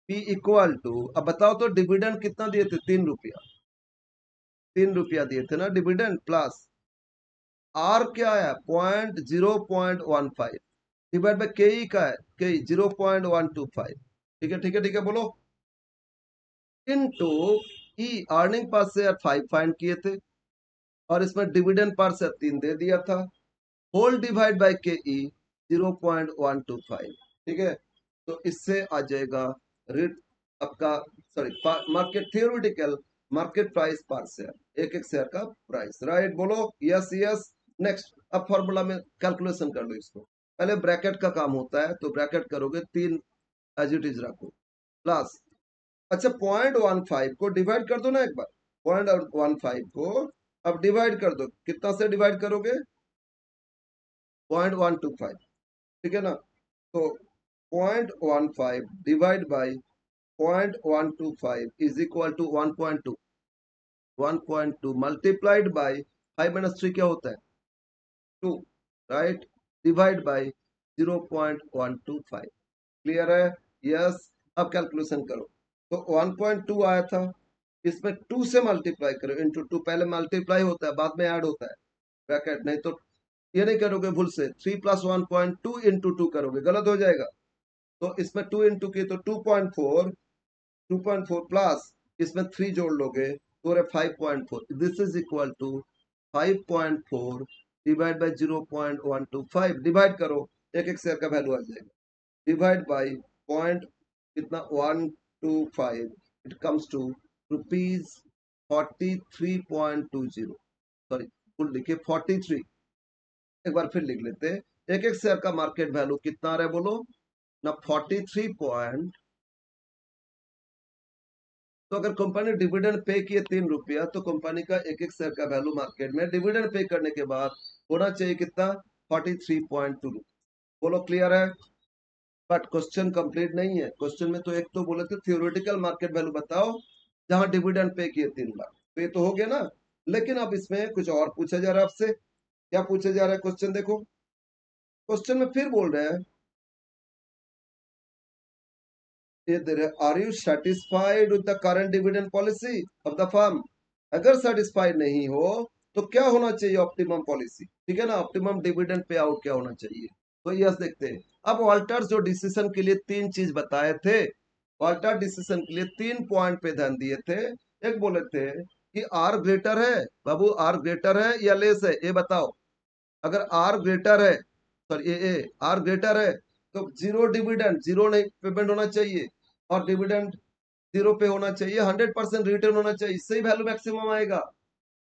पी इक्वल टू, अब बताओ तो डिविडेंड कितना दिए थे, 3 रुपया, 3 रुपया दिए थे ना डिविडेंड, प्लस आर क्या है, 0.15 डिवाइड बाय के ई का है, के 0.125, ठीक है ठीक है ठीक है, बोलो, इनटू ई अर्निंग पर शेयर 5 फाइंड किए थे, और इसमें डिविडेंड पर शेयर 3 दे दिया था, होल डिवाइड बाय के ई 0.125, ठीक है। तो इससे आ जाएगा रेट आपका, sorry market theoretical market price पर शेयर, एक एक शेयर का प्राइस, राइट, बोलो यस यस। नेक्स्ट, अब फॉर्मूला में कैलकुलेशन कर लो इसको। पहले ब्रैकेट का काम होता है, तो ब्रैकेट करोगे 3 एज इट इज रखो, प्लस, अच्छा 0.15 को डिवाइड कर दो ना एक बार, 0.15 को अब डिवाइड कर दो, कितना से डिवाइड करोगे, 0.125, ठीक है ना। तो 0.15 divide by 0.125 is equal to 1.2, 1.2 multiplied by 5 - 3 क्या होता है, 2, राइट, डिवाइड बाई 0.125, क्लियर है, यस। अब कैलकुलेशन करो, तो 1.2 आया था, इसमें 2 से मल्टीप्लाई करो, इंटू 2, पहले मल्टीप्लाई होता है बाद में ऐड होता है, ब्रैकेट, नहीं तो ये नहीं करोगे भूल से, 3 + 1.2 इंटू 2 करोगे, गलत हो जाएगा। तो इसमें 2 इंटू की तो 2.4, 2.4 प्लस इसमें 3 जोड़ लोगे तो 5.4, this is equal to 5.4 divide by 0.125, divide करो, एक एक शेयर का वैल्यू आ जाएगा, डिवाइड बाय पॉइंट कितना 125, it comes to rupees 43.20, sorry full लिखे 43, एक बार फिर लिख लेते हैं, एक एक शेयर का मार्केट वैल्यू कितना आ रहा है बोलो ना, 43 पॉइंट। तो अगर कंपनी डिविडेंड पे किए 3 रुपया, तो कंपनी का एक एक शेयर का वैल्यू मार्केट में डिविडेंड पे करने के बाद होना चाहिए कितना, 43.2। बोलो क्लियर है? बट क्वेश्चन कंप्लीट नहीं है, क्वेश्चन में तो एक तो बोले थे थियोरेटिकल मार्केट वैल्यू बताओ जहां डिविडेंड पे किए 3 लाख, तो ये तो हो गया ना। लेकिन अब इसमें कुछ और पूछा जा रहा है आपसे, क्या पूछा जा रहा है क्वेश्चन देखो, क्वेश्चन में फिर बोल रहे हैं, ये दे रहे, are you satisfied with the current dividend policy of the firm. अगर सेटिस्फाइड नहीं हो तो क्या होना चाहिए ऑप्टिमम पॉलिसी, ठीक है ना, ऑप्टिमम डिविडेंड पे आउट क्या होना चाहिए। तो यस देखते हैं। अब वॉल्टर्स जो डिसीजन के लिए 3 चीज बताए थे, वॉल्टर डिसीजन के लिए 3 पॉइंट पे ध्यान दिए थे। एक बोले थे कि आर ग्रेटर है, बाबू आर ग्रेटर है या लेस है ये बताओ। अगर आर ग्रेटर है, सॉरी ए आर ग्रेटर है, तो जीरो डिविडेंड, जीरो नहीं पेमेंट होना चाहिए, और डिविडेंड जीरो पे होना चाहिए, 100% रिटर्न होना चाहिए, इससे ही वैल्यू मैक्सिमम आएगा।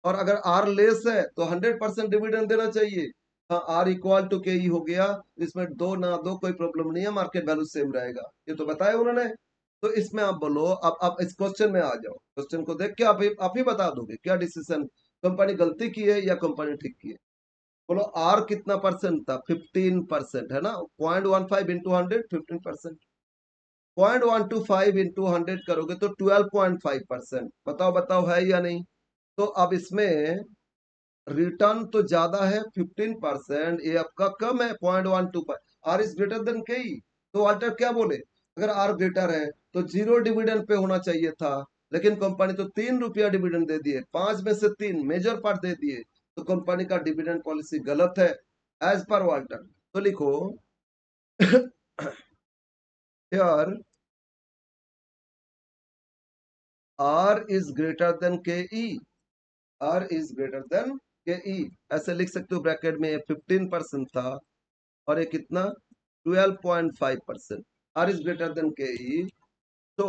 और अगर आर लेस है तो 100% डिविडेंड देना चाहिए। हाँ, आर इक्वल टू के ई हो गया, इसमें दो ना दो कोई प्रॉब्लम नहीं है, मार्केट वैल्यू सेम रहेगा, ये तो बताया उन्होंने। तो इसमें आप बोलो, अब आप इस क्वेश्चन में आ जाओ, क्वेश्चन को देख के आप ही बता दोगे क्या डिसीजन, कंपनी गलती की है या कंपनी ठीक की है। बोलो आर कितना परसेंट था, 15% है ना, 0.15 इंटू 100, 15%, 0.125 इंटू 100 करोगे तो 12.5%, बताओ बताओ है या नहीं। तो अब इसमें रिटर्न तो ज्यादा है 15%, ये आपका कम है 0.125, आर इज ग्रेटर देन के। तो वाल्टर क्या बोले, अगर आर ग्रेटर है तो जीरो डिविडेंड पे होना चाहिए था, लेकिन कंपनी तो 3 रुपया डिविडेंड दे दिए, 5 में से 3 मेजर पार्ट दे दिए, तो कंपनी का डिविडेंड पॉलिसी गलत है एज पर वाल्टर। तो लिखो here R is greater than K E, R is greater than K E, ऐसे लिख सकते हो, ब्रैकेट में 15% था और ये कितना 12.5%, are is greater than K E. तो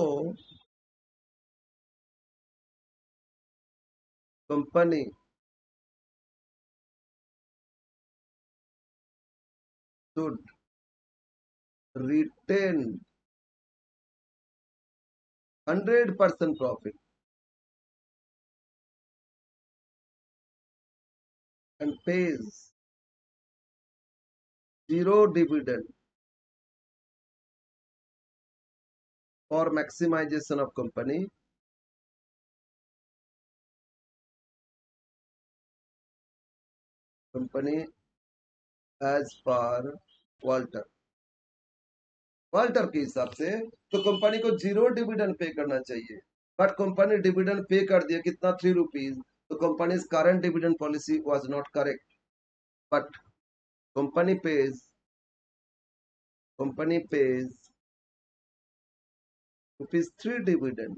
company should retain 100% profit and pays zero dividend for maximization of company, company as per Walter, Walter के हिसाब से तो कंपनी को जीरो डिविडेंड पे करना चाहिए, बट कंपनी डिविडेंड पे कर दिया कितना, 3 रुपीज, तो company current dividend policy was not correct, but company page, company page rupees 3 dividend,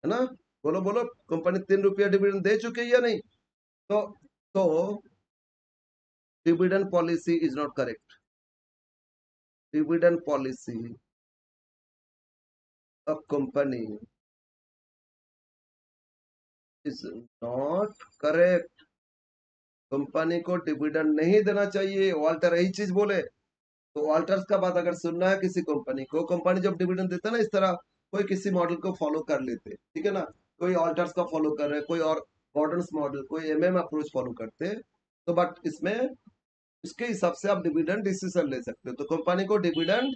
है ना। बोलो बोलो, कंपनी 3 रुपया डिविडेंड दे चुके या नहीं। तो dividend policy is not correct, dividend policy of company is not correct, company को डिविडेंड नहीं देना चाहिए, वाल्टर यही चीज बोले। तो वाल्टर्स का बात अगर सुनना है किसी कंपनी को, कंपनी जब डिविडेंड देता है ना इस तरह, कोई किसी मॉडल को फॉलो कर लेते, ठीक है ना, कोई वाल्टर्स का फॉलो कर रहे, कोई और मॉडर्न मॉडल, कोई एमएम अप्रोच फॉलो करते, तो बट इसमें उसके हिसाब से आप डिविडेंड डिसीजन ले सकते हो, तो कंपनी को डिविडेंड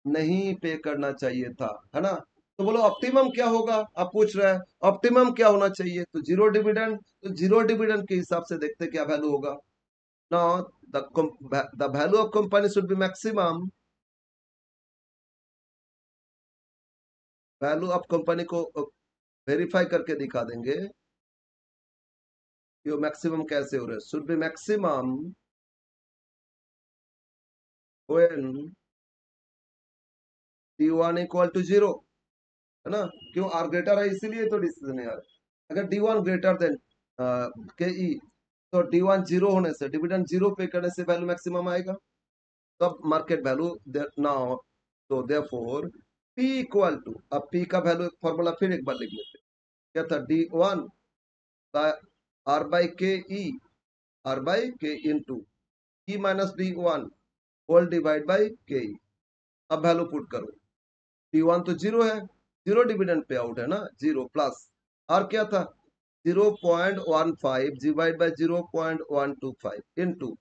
नहीं पे करना चाहिए था, है ना। तो बोलो ऑप्टिमम क्या होगा, आप पूछ रहे हैं ऑप्टिमम क्या होना चाहिए, तो जीरो डिविडेंड, तो जीरो डिविडेंड के हिसाब से देखते क्या वैल्यू होगा। Now the value of company should be maximum, value of company को वेरीफाई करके दिखा देंगे कि वो मैक्सिमम कैसे हो रहा है, should be maximum when D1 equal to zero, है ना, क्यों आर ग्रेटर है इसीलिए तो डिसीजन है यार। अगर D1 greater than K E, तो D1 जीरो होने से, डिविडेंड जीरो पे करने से वैल्यू मैक्सिमम आएगा, तब मार्केट वैल्यू नाउ, तो देयरफॉर P इक्वल टू, अब P का वैल्यू फॉर्मूला फिर एक बार लिख लेते हैं। क्या था? D1 R by K E, R by K into E minus D1 whole divide by K E. अब वैल्यू पुट करो, D1 तो जीरो है, जीरो डिविडेंड पे आउट है ना, जीरो प्लस आर क्या था 0.15 डिवाइड बाई 0.125 इंटू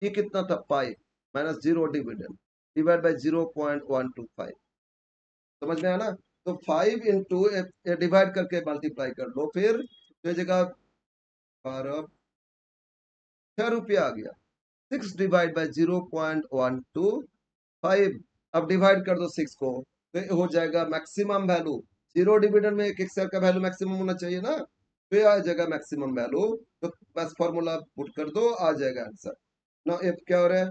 ये कितना था pi minus zero dividend divide by 0.125। समझ में आया ना? तो 5 इंटू डिवाइड करके मल्टीप्लाई कर लो, फिर तो जगह 6 रुपया आ गया, 6 डिवाइड बाई 0.125। अब डिवाइड कर दो 6 को, तो ये हो जाएगा मैक्सिमम वैल्यू, जीरो डिविडेंड में एक एक शेयर का वैल्यू मैक्सिमम होना चाहिए ना, तो ये आ जाएगा मैक्सिमम वैल्यू। तो बस फॉर्मूला पुट कर दो, आ जाएगा आंसर ना। ये क्या हो रहा है?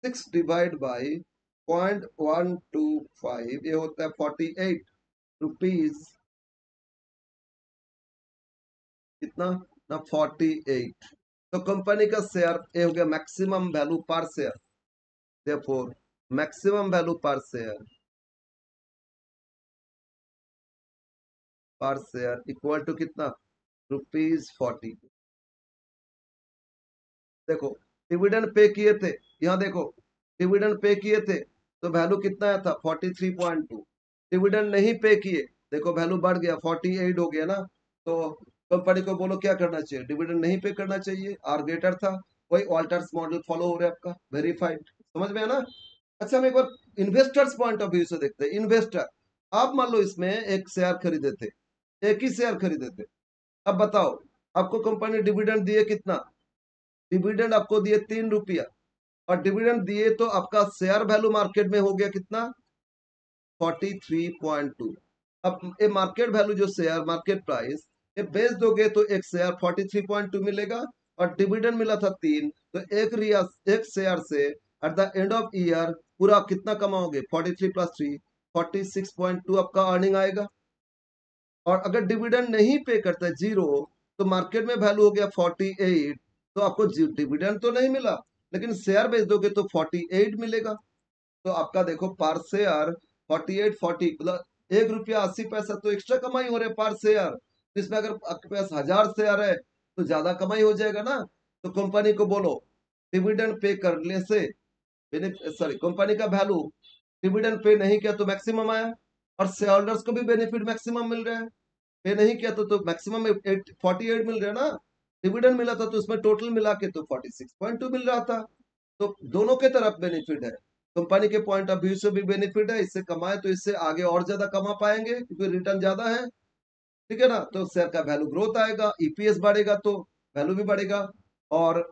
6 डिवाइड बाई 0.125, ये होता है 48 रुपीज, कितना ना 48। तो कंपनी का शेयर ये हो गया maximum value per share, therefore maximum value per share equal to कितना? ₹40। देखो डिविडेंड पे किए थे, यहाँ देखो डिविडेंड पे किए थे तो वैल्यू कितना आया था 43.2। डिविडेंड नहीं पे किए, देखो वैल्यू बढ़ गया 48 हो गया ना। तो कंपनी को बोलो क्या करना चाहिए, डिविडेंड नहीं पे करना चाहिए, आर ग्रेटर था। वही ऑल्टर्स मॉडल फॉलो हो रहा है आपका, वेरीफाइड। समझ में है ना? अच्छा हम एक बार इन्वेस्टर्स पॉइंट ऑफ व्यू से देखते हैं। इन्वेस्टर, आप मान लो इसमें एक शेयर खरीदे थे, एक ही शेयर खरीदे थे। अब बताओ, आपको कंपनी डिविडेंड दिए कितना? डिविडेंड आपको दिए 3 रुपया, और डिविडेंड दिए तो आपका शेयर वैल्यू मार्केट में हो गया कितना? 43.2। अब ये मार्केट वैल्यू जो शेयर मार्केट प्राइस, ये बेच दोगे तो एक शेयर 43.2 मिलेगा, और डिविडेंड मिला था 3, तो एक शेयर से eight the end of year पूरा कितना कमाओगे? 43 प्लस 3, 46.2 आपका अर्निंग आएगा। और अगर डिविडेंड नहीं पे करता है जीरो, तो मार्केट में वैल्यू हो गया 48, तो आपको डिविडेंड तो नहीं मिला, लेकिन शेयर बेच दोगे तो 48 मिलेगा। तो आपका देखो पर शेयर 48 40 मतलब 1 रुपया 80 पैसा तो एक्स्ट्रा कमाई हो रहे पर शेयर। इसमें अगर आपके पास 1000 शेयर है तो ज्यादा कमाई हो जाएगा ना। तो कंपनी को बोलो डिविडेंड पे करने से, सॉरी कंपनी का वैल्यू डिविडेंड पे नहीं किया तो मैक्सिमम आया, और शेयर होल्डर्स को भी बेनिफिट मैक्सिमम मिल रहा है। पे नहीं किया तो मैक्सिमम 48 मिल रहा है ना। डिविडेंड मिला था तो उसमें टोटल मिला के तो 46.2 मिल रहा था। तो दोनों के तरफ बेनिफिट है, कंपनी के पॉइंट ऑफ व्यू से भी बेनिफिट है, इससे कमाए तो इससे आगे और ज्यादा कमा पाएंगे क्योंकि रिटर्न ज्यादा है। ठीक है ना? तो शेयर का वैल्यू ग्रोथ आएगा, ईपीएस बढ़ेगा तो वैल्यू भी बढ़ेगा। और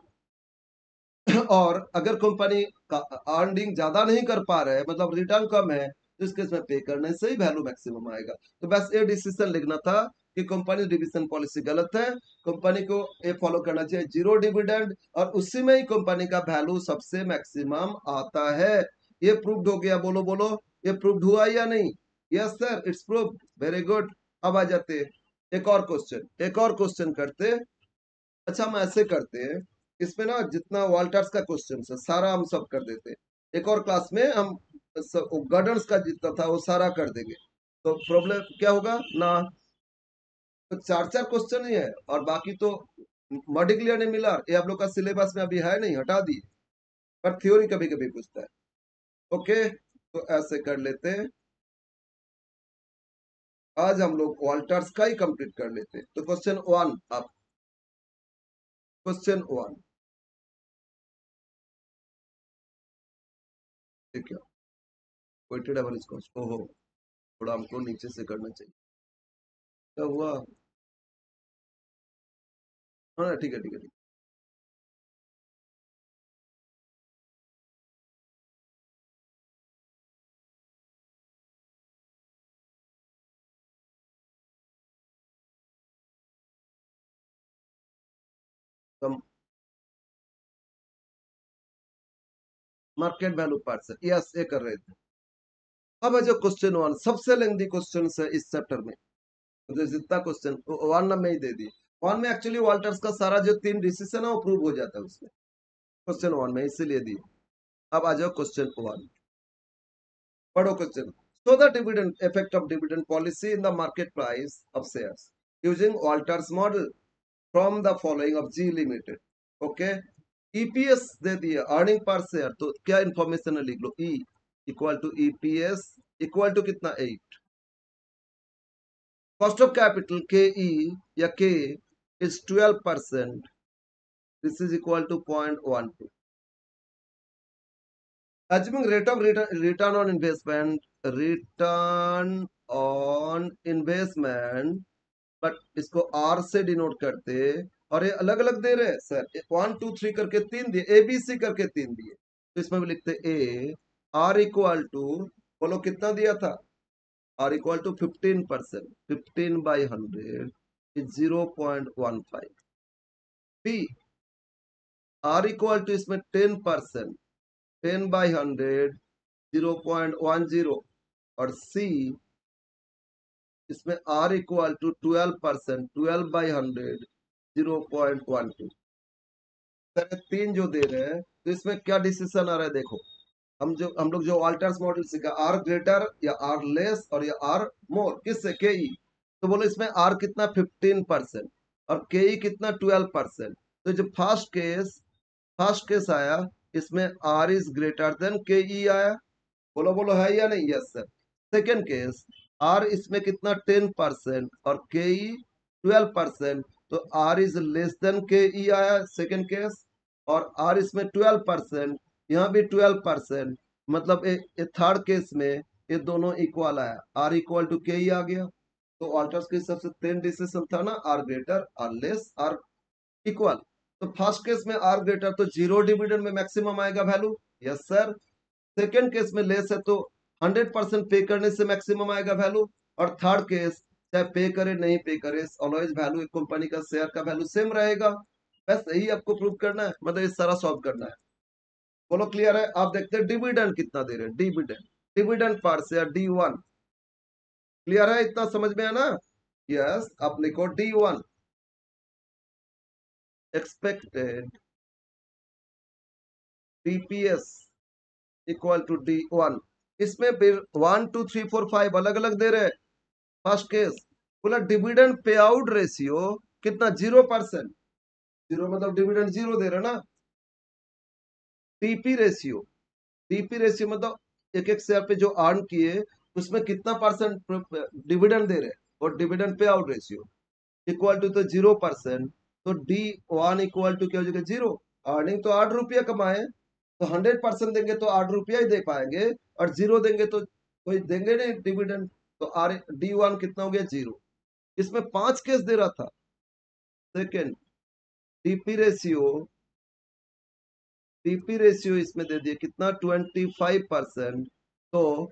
और अगर कंपनी का अर्निंग ज्यादा नहीं कर पा रहे हैं, मतलब रिटर्न कम है, तो इस केस में पे करने से ही वैल्यू मैक्सिमम आएगा। तो बस ये डिसीजन लिखना था कि कंपनी डिविजन पॉलिसी गलत है, कंपनी को ये फॉलो करना चाहिए जीरो डिविडेंड, और उसी में ही कंपनी का वैल्यू सबसे मैक्सिमम आता है। ये प्रूव्ड हो गया, बोलो बोलो, ये प्रूव्ड हुआ या नहीं? Yes sir, it's proved, very good. अब आ जाते हैं एक और क्वेश्चन करते। अच्छा हम ऐसे करते हैं, इसमें ना जितना वॉल्टर्स का क्वेश्चन है सारा हम सब कर देते हैं, एक और क्लास में हम गॉर्डन्स का जितना था वो सारा कर देंगे। तो प्रॉब्लम क्या होगा ना, तो चार चार क्वेश्चन ही है, और बाकी तो मॉडिक्लियर ने मिला, ये आप लोग का सिलेबस में अभी है नहीं, हटा दिए, पर थ्योरी कभी कभी पूछता है। ओके, तो ऐसे कर लेते हैं, आज हम लोग वॉल्टर्स का ही कंप्लीट कर लेते हैं। तो क्वेश्चन वन, आप क्वेश्चन वन, ठीक है, वेटेड एवरेज कॉस्ट, ओहो थोड़ा हमको नीचे से करना चाहिए, क्या हुआ? हाँ ठीक है ठीक है ठीक है। मार्केट वैल्यू पार्ट, यस ये कर रहे थे। अब है जो क्वेश्चन वन, सबसे लेंदी क्वेश्चन है इस चैप्टर में, मुझे जितना क्वेश्चन वन में ही दे दी। वन में एक्चुअली वॉल्टर्स का सारा जो 3 डिसीजन है वो प्रूव हो जाता है उसमें, क्वेश्चन वन में, इसीलिए दिए। अब आ जाओ क्वेश्चन वन, पढ़ो question. So the dividend effect of dividend policy in the market price of shares using Walters model from the following of G Limited. Okay, EPS दे दिया, अर्निंग पर शेयर, तो क्या इंफॉर्मेशन है लिख लो, E equal to EPS equal to कितना 8, cost of capital KE या K is 12%, this is equal to 0.12, assuming rate of return on investment, but इसको आर से डिनोट करते, और ये अलग अलग दे रहे हैं सर, 1 2 3 करके 3 दिए, ABC करके 3 दिए, तो इसमें भी लिखते ए आर इक्वल टू, बोलो कितना दिया था, R equal to 15%, 15/100 is 0.15, B R equal to इसमें 10%, 10/100 0.10, और सी इसमें R इक्वल टू 12%, 12/100 0.12। सर 3 जो दे रहे हैं, तो इसमें क्या डिसीजन आ रहा है, देखो हम लोग जो अल्टर्स मॉडल सीखा, आर ग्रेटर या आर लेस और या आर मोर, किससे, के ई, तो बोलो इसमें आर कितना 15% और के ई कितना 12%, तो जो फर्स्ट केस आया, इसमें are is greater than K ई आया, बोलो बोलो है या नहीं, yes sir. Second case, R इसमें कितना 10% और के ई 12%, तो are is less than K ई आया सेकेंड केस, और आर इसमें 12%, यहाँ भी 12%, मतलब ए थर्ड केस में ये दोनों इक्वल आया, आर इक्वल टू के ई आ गया। तो ऑल्टर्स के हिसाब से 10 डिसीजन था ना, R greater, R less, R equal, तो फर्स्ट केस में आर ग्रेटर तो जीरो डिविडेंड में मैक्सिमम आएगा value, yes sir. Second case में लेस है तो 100% पे करने से मैक्सिमम आएगा वैल्यू, और थर्ड केस चाहे पे करे नहीं पे करे, ऑलवेज वैल्यू एक कंपनी का शेयर का वैल्यू सेम रहेगा। बस यही आपको प्रूव करना है, मतलब ये सारा सॉल्व करना है। बोलो क्लियर है। आप देखते हैं डिविडेंड कितना दे रहे हैं, dividend, dividend per share D1, clear है, इतना समझ में है ना, यस। आप लिखो D1 expected DPS equal to D1, इसमें फिर 1 2 3 4 5 अलग अलग दे रहे हैं। फर्स्ट केस बोला डिविडेंड पे आउट रेशियो कितना 0%, जीरो मतलब डिविडेंड जीरो दे रहे ना। टीपी रेशियो मतलब एक एक शेयर पे जो अर्न किए उसमें कितना परसेंट डिविडेंड दे रहे, और dividend pay out ratio equal to तो 0%, तो D1 इक्वल टू क्या हो जाएगा, 0। अर्निंग तो 8 रुपया कमाए, तो 100% देंगे तो 8 रुपया ही दे पाएंगे, और 0 देंगे तो कोई देंगे नहीं डिविडेंड, तो D1 कितना हो गया, 0। इसमें 5 केस दे रहा था। सेकेंड, टीपी रेशियो इसमें दे दिए कितना 25%, तो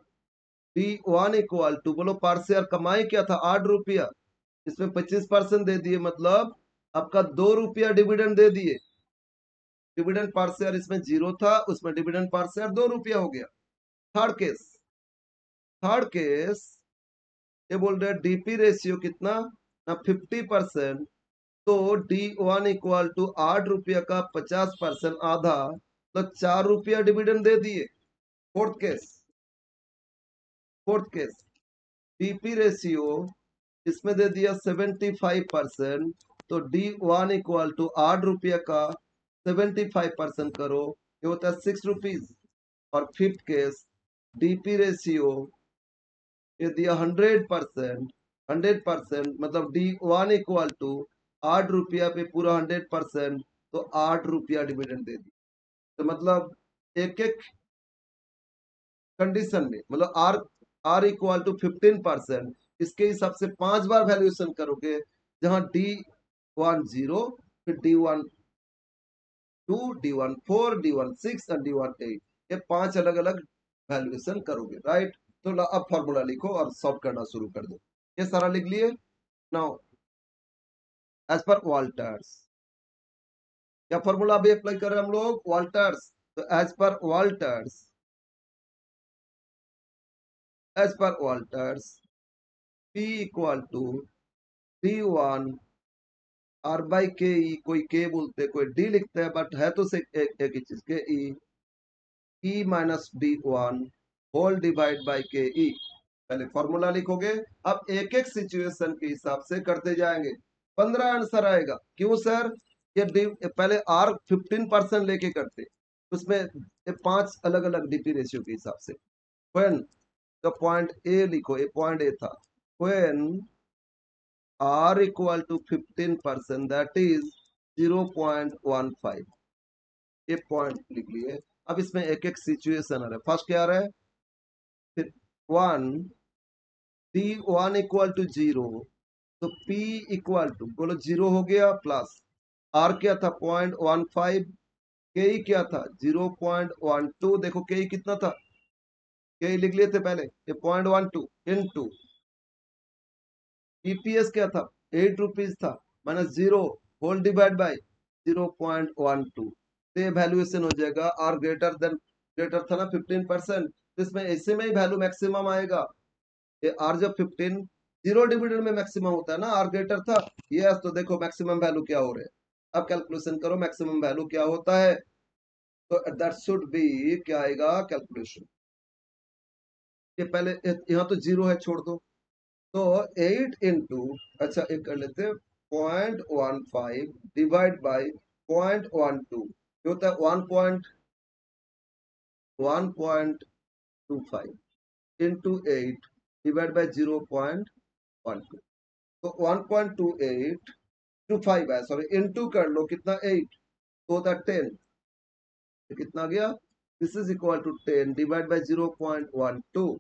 D1 इक्वल टू, बोलो पर शेयर कमाई क्या था 8 रुपया, इसमें 25% दे दिए, मतलब आपका 2 रुपया डिविडेंड दे दिए। डिविडेंड पर शेयर इसमें 0 था, उसमें डिविडेंड पर शेयर 2 रुपया हो गया। थर्ड केस ये बोल रहे डीपी रेशियो कितना, 50%, तो D1 इक्वल टू 8 रुपया का 50% आधा, तो 4 रुपया डिविडेंड दे दिए। फोर्थ केस डीपी रेशियो इसमें दे दिया 75%, तो D1 इक्वल टू 8 रुपया का 75% करो, ये होता है 6 रुपीज। और फिफ्थ केस डीपी रेशियो ये दिया 100%, 100% मतलब D1 इक्वल टू 8 रुपया पे पूरा 100%, तो 8 रुपया डिविडेंड दे दी। तो मतलब एक एक कंडीशन में, मतलब आर इक्वल टू 15%, इसके हिसाब से 5 बार वैल्यूएशन करोगे, जहां D1 0, फिर D1 2, D1 4, D1 6 और D1 8, ये 5 अलग अलग वैल्यूएशन करोगे, राइट। तो अब फॉर्मूला लिखो और सॉल्व करना शुरू कर दो। ये सारा लिख लिए। नाउ एज पर वॉल्टर्स, क्या फॉर्मूला अभी अप्लाई कर रहे हैं हम लोग, वॉल्टर्स, तो as per Walters P equal to D1 R by K E, कोई के बोलते कोई डी लिखते हैं, बट है तो से एक ही चीज K E minus D one whole divide by K E. पहले फॉर्मूला लिखोगे, अब एक एक सिचुएशन के हिसाब से करते जाएंगे। 15 आंसर आएगा। क्यों सर? पहले आर 15% लेके करते, उसमें ये 5 अलग अलग डीपी रेशियो के हिसाब से। व्हेन तो पॉइंट ए लिखो, ये पॉइंट ए था। When R equal to 15% that is 0.15, ये पॉइंट लिख लिए। अब इसमें एक एक सिचुएशन आ रहा है। फर्स्ट क्या आ रहा है? फिर 1 P1 इक्वल टू 0, तो P इक्वल टू बोलो 0 हो गया, प्लस R क्या था 0.15, के क्या था 0.12, देखो के कितना था, के लिख लिए थे पहले, ये 0.12 इनटू ईपीएस क्या था 8 रुपीज था, माइनस 0 होल डिवाइड बाय 0.12, तो ये वैल्यूएशन हो जाएगा आर ग्रेटर था ना 15%, तो इसमें ऐसे में ही वैल्यू मैक्सिमम आएगा। ये आर जब 15 जीरो डिविडेंड में मैक्सिमम होता है ना, आर ग्रेटर था, ये तो देखो मैक्सिमम वैल्यू क्या हो रहे हैं। अब कैलकुलेशन करो मैक्सिमम वैल्यू क्या होता है, तो दैट शुड बी, क्या आएगा कैलकुलेशन, ये पहले यहाँ तो जीरो है छोड़ दो, तो 8 इंटू, अच्छा एक कर लेते, 0.15 डिवाइड बाई 0.12, ये होता है 1.25 इंटू 8 डिवाइड बाई 0.12, तो 1.2825 है, सॉरी इंटू कर लो कितना 8, तो होता है 10, तो कितना गया, this is equal to 10 divide by 0.12,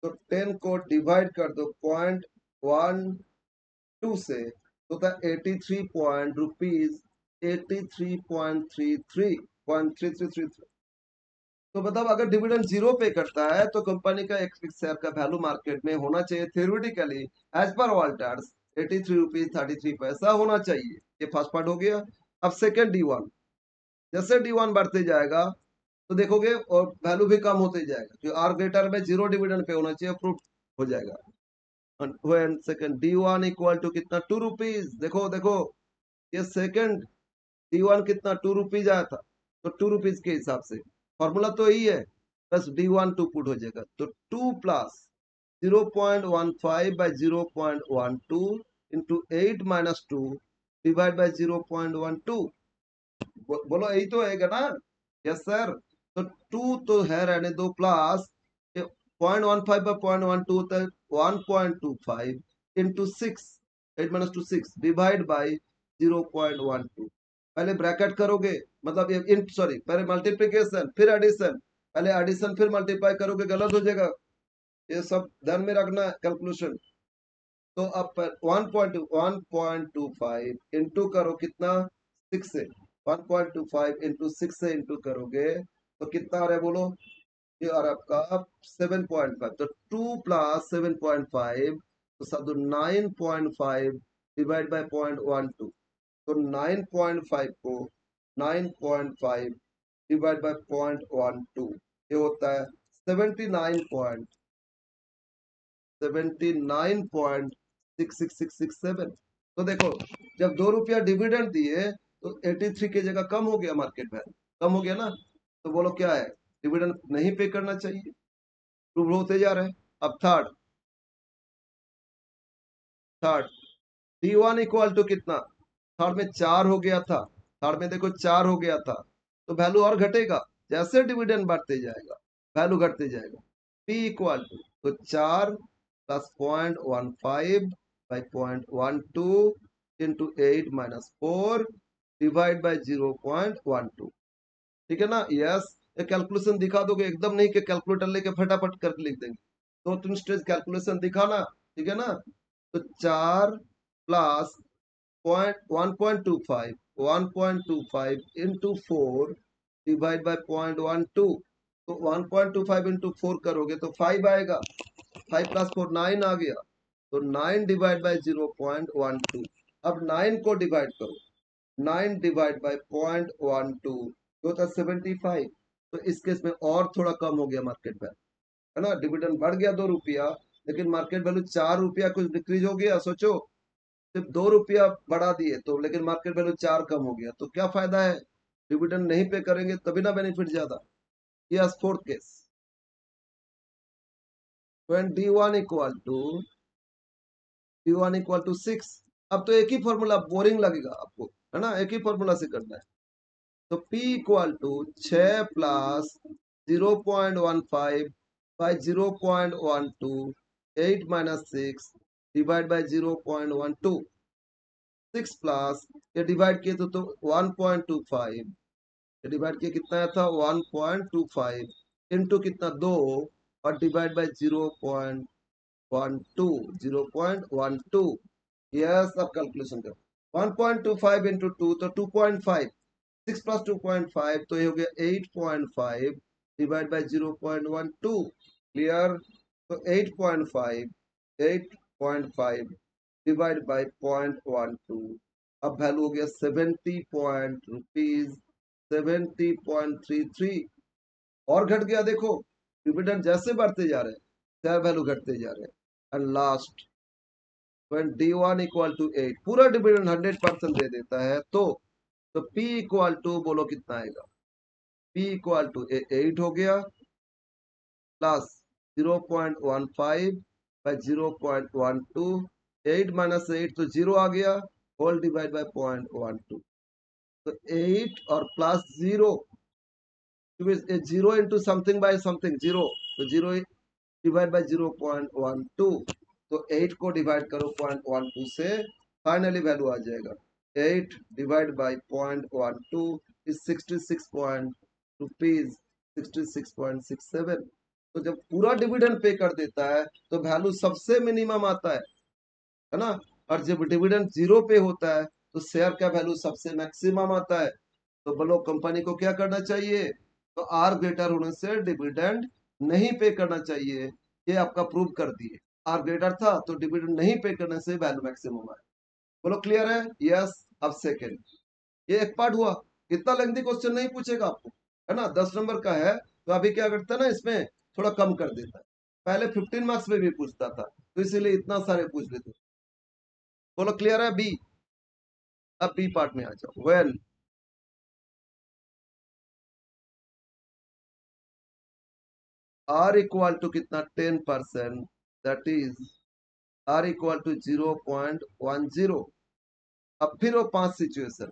तो 10 को डिवाइड कर दो 0.12 से, तो होता है 83 पॉइंट रुपीज, 83.33 तो मतलब अगर डिविडेंड जीरो पे करता है तो कंपनी का एक शेयर का वैल्यू मार्केट में होना चाहिए theoretically as per Walters 83 rupees 33 पैसा होना चाहिए। ये फर्स्ट पार्ट हो गया। अब सेकंड D1, जैसे D1 बढ़ते जाएगा तो देखोगे और वैल्यू भी कम होते जाएगा, जो आर ग्रेटर में जीरो डिविडेंड पे होना चाहिए, अप्रूव हो जाएगा। When second D1 equal to कितना 2 रुपीज, देखो देखो ये सेकंड D1 कितना 2 रुपीज आया था, तो 2 रुपीज के हिसाब से फॉर्मूला तो यही है, बस D1 2 पुट हो जाएगा, तो 2 plus 0.15 by 0.12 into 8 minus 2 divide by 0.12, बोलो यही तो है ना? Yes sir. तो 2 तो है रहने दो, प्लस 0.15 बाई 0.12 होता है 1.25 इंटू 6, 8 माइनस 2 6 डिवाइड बाई 0.12, पहले ब्रैकेट करोगे, मतलब ये इन सॉरी पहले मल्टीप्लिकेशन फिर एडिशन, पहले एडिशन फिर मल्टीप्लाई करोगे गलत हो जाएगा, ये सब ध्यान में रखना है कैलकुलेशन। तो अब 1.25 इंटू करो कितना 6 से, 1.25 इंटू 6 से इंटू करोगे तो कितना आ रहा है बोलो, ये आ रहा है आपका 7.5, तो 2 प्लस 7.5 तो सब 9.5 डिवाइड बाय 0.12, तो 9.5 को 9.5 डिवाइड बाय 0.12, ये होता है 79.6667। तो देखो जब 2 रुपया डिविडेंड दिए तो 83 की जगह कम हो गया मार्केट वैल्यू, कम हो गया ना, तो बोलो क्या है, डिविडेंड नहीं पे करना चाहिए, प्रूव होते जा रहे हैं। अब थर्ड D1 इक्वल टू कितना, थर्ड में 4 हो गया था, थर्ड में देखो 4 हो गया था, तो वैल्यू और घटेगा, जैसे डिविडेंड बढ़ते जाएगा वैल्यू घटते जाएगा। P इक्वल टू, तो 4 plus 0.15 by 0.12 into 8 minus 4 divide by 0.12, ठीक है ना? यस। ये कैलकुलेशन दिखा दोगे, एकदम नहीं कि कैलकुलेटर लेके फटाफट करके लिख देंगे, दो तीन स्टेज कैलकुलेशन दिखाना, ठीक है ना? तो 4 प्लस 1.25 इंटू 4 डिवाइड बाय 0.12, तो 1.25 इंटू 4 करोगे तो 5 आएगा, 5 प्लस 4 9 आ गया, तो 9 डिवाइड बाय 0.12, अब 9 को डिवाइड करो, 9 डिवाइड बाय 0.12 होता है 75, तो इस केस में और थोड़ा कम हो गया मार्केट वैल्यू, है ना? डिविडेंड बढ़ गया 2 रुपया, लेकिन मार्केट वैल्यू 4 रुपया कुछ डिक्रीज हो गया, सोचो सिर्फ 2 रुपया बढ़ा दिए तो, लेकिन मार्केट वैल्यू 4 कम हो गया, तो क्या फायदा है? डिविडेंड नहीं पे करेंगे तभी ना बेनिफिट ज्यादा। Yes, fourth case, when d1 equal to 6। अब तो एक ही फॉर्मूला, बोरिंग लगेगा आपको, है ना, एक ही फॉर्मूला से करना है। तो P equal to 6 plus 0.15 by 0.12, 8 minus 6 divide by 0.12, 6 plus, ये डिवाइड किए तो 1.25, ये डिवाइड किए कितना आया था 1.25 इंटू कितना 2, और डिवाइड बाई 0.12, यस। अब कैलकुलेशन करो, 1.25 इंटू 2 तो 2.5, 6 प्लस 2.5 तो ये हो गया 8.5 डिवाइड बाई 0.12, क्लियर। तो 8.5 डिवाइड बाई 0.12, अब वैल्यू हो गया 70 पॉइंट रुपीज 70.33, और घट गया देखो, डिविडेंड जैसे बढ़ते जा रहे हैं शेयर वैल्यू घटते जा रहे हैं। And last, when d1 equal to 8, पूरा डिविडेंड 100% दे देता है, तो p इक्वल टू बोलो कितना आएगा? p इक्वल टू 8 हो गया, प्लस 0.15 बाई 0.12, 8 माइनस 8 तो 0 आ गया, होल डिवाइड बाई 0.12, तो 8 और plus 0, zero into something bye something, zero, तो 0 डिवाइड बाय 0.12, तो 8 को डिवाइड करो 0.12 से, फाइनली वैल्यू आ जाएगा 8 divide by 0.12 is 66 point rupees 66.67। तो जब पूरा डिविडेंड पे कर देता है तो वैल्यू सबसे मिनिमम आता है ना, और जब डिविडेंड जीरो पे होता है तो शेयर का वैल्यू सबसे मैक्सिमम आता है। तो बोलो कंपनी को क्या करना चाहिए? तो आर ग्रेटर होने से डिविडेंड नहीं पे करना चाहिए, ये आपका प्रूव कर दिए। आर ग्रेटर था तो डिविडेंड नहीं पे करने से वैल्यू मैक्सिमम है। बोलो क्लियर है? यस। अब सेकेंड, ये एक पार्ट हुआ, इतना लेंथी क्वेश्चन नहीं पूछेगा आपको, है ना, 10 नंबर का है, तो अभी क्या करता है ना, इसमें थोड़ा कम कर देता है। पहले 15 मार्क्स में भी पूछता था, तो इसीलिए इतना सारे पूछ लेते। बोलो क्लियर है? बी, अब बी पार्ट में आ जाओ। वेल, आर इक्वल टू कितना 10%, that is R equal to 0.10। अब फिर वो 5 सिचुएशन,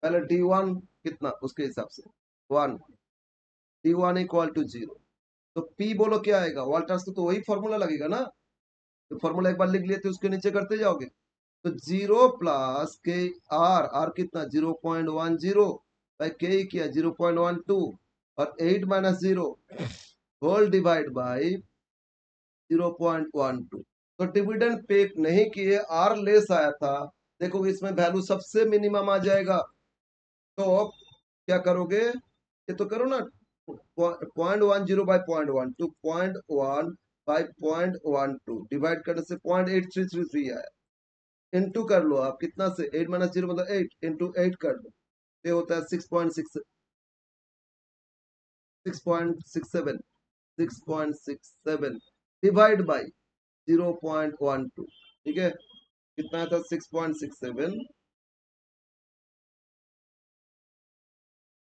पहले D1 कितना उसके हिसाब से 1, D1 इक्वल टू 0, तो P बोलो क्या आएगा? वॉल्टर्स तो वही फॉर्मूला लगेगा ना, तो फॉर्मूला एक बार लिख लिए थे, उसके नीचे करते जाओगे। तो 0 प्लस के आर, आर कितना 0.10 बाई के किया 0.12, और 8 माइनस 0 होल डिवाइड बाई 0.12। तो डिविडेंड पे नहीं किए, आर लेस आया था, देखो इसमें वैल्यू सबसे मिनिमम आ जाएगा। तो क्या करोगे? ये तो करो ना, 0.10 बाई 0.12, 0.1 बाई 0.12 डिवाइड करने से 0.8333 आया, इंटू कर लो आप कितना से, 8 माइनस 0 मतलब 8, इंटू 8 कर दो, ये होता है 6.67, 6.67 डिवाइड बाई 0.12, ठीक है, कितना था 6.67,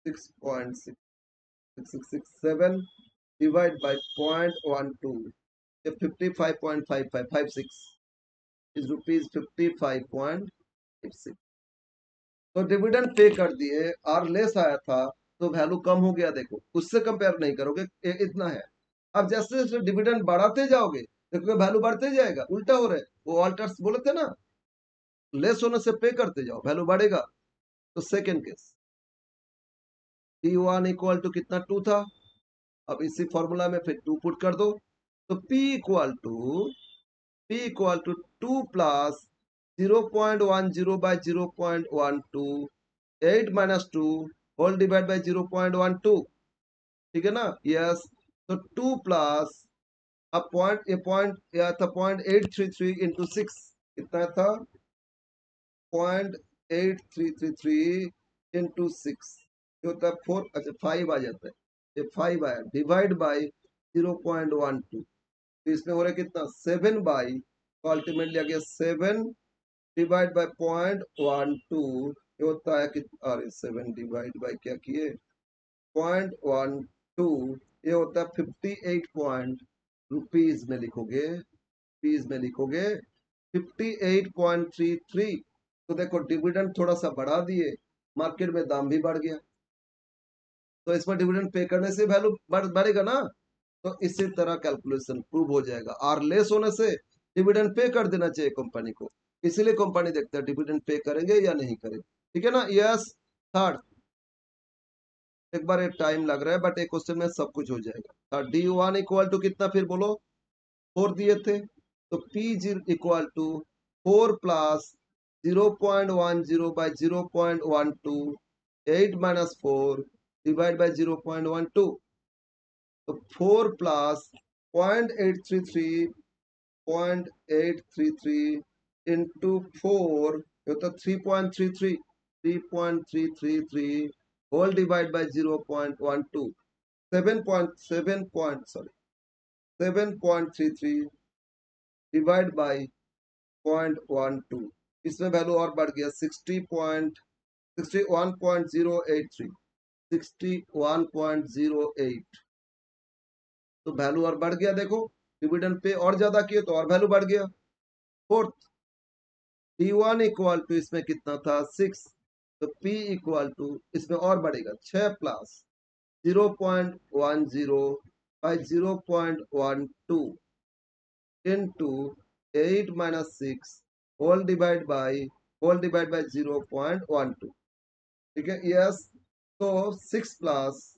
6.67 डिवाइड बाई 0.12, ये 55.5556 इज रुपीज 55.56। तो डिविडेंड पे कर दिए, आर लेस आया था, तो वैल्यू कम हो गया, देखो उससे कंपेयर नहीं करोगे, इतना है। अब जैसे जैसे डिविडेंड बढ़ाते जाओगे देखो वैल्यू बढ़ते जाएगा, उल्टा हो रहा है, वो ऑल्टर्स बोले थे ना, लेस होने से पे करते जाओ वैल्यू बढ़ेगा। तो second case, P1 equal to कितना 2 था, अब इसी फॉर्मूला में फिर 2 पुट कर दो, तो P equal to 2 plus 0.10 by 0.12, 8 minus 2 whole divide by 0.12, ठीक है ना, यस। तो 2 प्लस, अब पॉइंट, ये पॉइंट या था 0.833 इंटू 6, कितना था 0.8333 इंटू 6, ये होता है 4, अच्छा 5 आ जाता है, ये 5 आया, डिवाइड बाई 0.12, तो इसमें हो रहा है कितना 7 बाई, तो अल्टीमेटली आ गया 7 डिवाइड बाय 0.12, ये होता है कि अरे 7 डिवाइड बाय क्या किए 0.12, ये होता है 58 पॉइंट रुपीज में लिखोगे, पीस में लिखोगे 58.33। तो देखो डिविडेंड थोड़ा सा बढ़ा दिए, मार्केट में दाम भी बढ़ गया, तो इसमें डिविडेंड पे करने से वैल्यू बढ़ेगा ना। तो इसी तरह कैलकुलेशन प्रूव हो जाएगा। आर लेस होने से डिविडेंड पे कर देना चाहिए कंपनी को, इसीलिए कंपनी देखता है डिविडेंड पे करेंगे या नहीं करेंगे। ठीक है ना। यस। थर्ड, एक बार एक टाइम लग रहा है बट एक क्वेश्चन में सब कुछ हो जाएगा। D1 इक्वल टू कितना, फिर बोलो 4 दिए थे, तो P0 equal to 4 plus 0.10 by 0.12, 8 minus 4 divide by 0.12, तो 4 प्लस 0.833 इंटू 4, ये तो 3.33 whole divide by 0.12, 7.33 divide by 0.12, इसमें वैल्यू और बढ़ गया 61.083, 61.08, तो वैल्यू और बढ़ गया। देखो डिविडेंड पे और ज्यादा किए तो और वैल्यू बढ़ गया। फोर्थ, D1 इक्वल टू इसमें कितना था 6, तो P इक्वल टू इसमें और बढ़ेगा 6 plus 0.10 by 0.12 into 8 minus 6 whole divide by 0.12। ठीक है। यस। तो 6 प्लस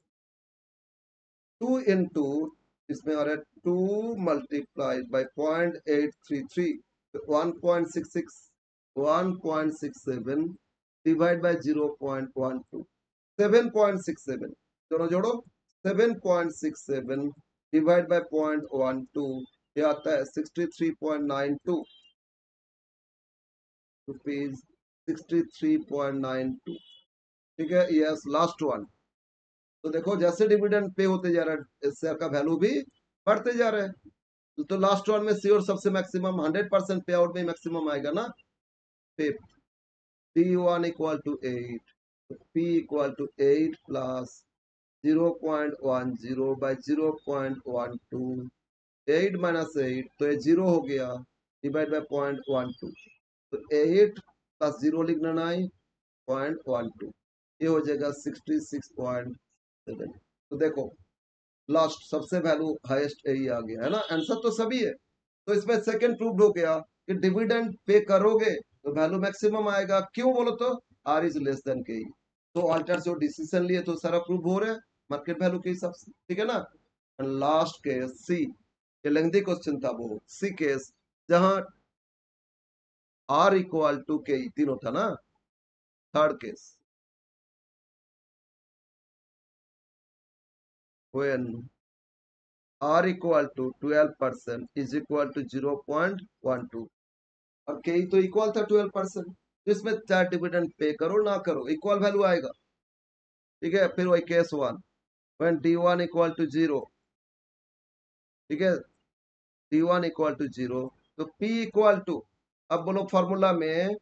2 इंटू इसमें आ रहा है 2 मल्टीप्लाइड बाय 0.833, 1.66, 1.67 डिवाइड बाय 0.12, 7.67, दोनों जोड़ो 7.67 डिवाइड बाय 0.12, ये आता है 63.92 रुपीज, 63.92। ठीक है। यस। लास्ट वन, तो देखो जैसे डिविडेंड पे होते जा रहा है शेयर का वैल्यू भी बढ़ते जा रहा है। तो लास्ट वन में श्योर सबसे मैक्सिमम 100% पे आउट में मैक्सिमम आएगा ना। Fifth, D1 equal to 8, P equal to 8 plus 0.10 by 0.12, 8 minus 8, तो ये 0 हो गया, डिवाइड बाय 0.12, तो 8 प्लस 0 लिखना 9.12, ये हो जाएगा 66.7। तो देखो लास्ट सबसे वैल्यू हाईएस्ट यही आ गया है ना। आंसर तो सभी है, तो इसमें सेकंड प्रूव हो गया कि डिविडेंड पे करोगे तो वैल्यू मैक्सिमम आएगा। क्यों बोलो तो आर इज लेस देन के। तो अल्टर जो डिसीजन लिए तो सारा प्रूव हो रहा है मार्केट वैल्यू के हिसाब से। ठीक है ना। लास्ट केस सी, ये लेंथी क्वेश्चन था वो सी केस, जहां आर इक्वल टू के तीनों था ना। Third case, when r equal to 12% is equal to 0.12, और के तो इक्वल था 12%, इसमें चाहे डिविडेंड पे करो ना करो इक्वल वैल्यू आएगा। ठीक है। फिर वही case one, when d1 equal to 0, ठीक है, d1 इक्वल टू 0, तो p इक्वल टू, अब बोलो फॉर्मूला में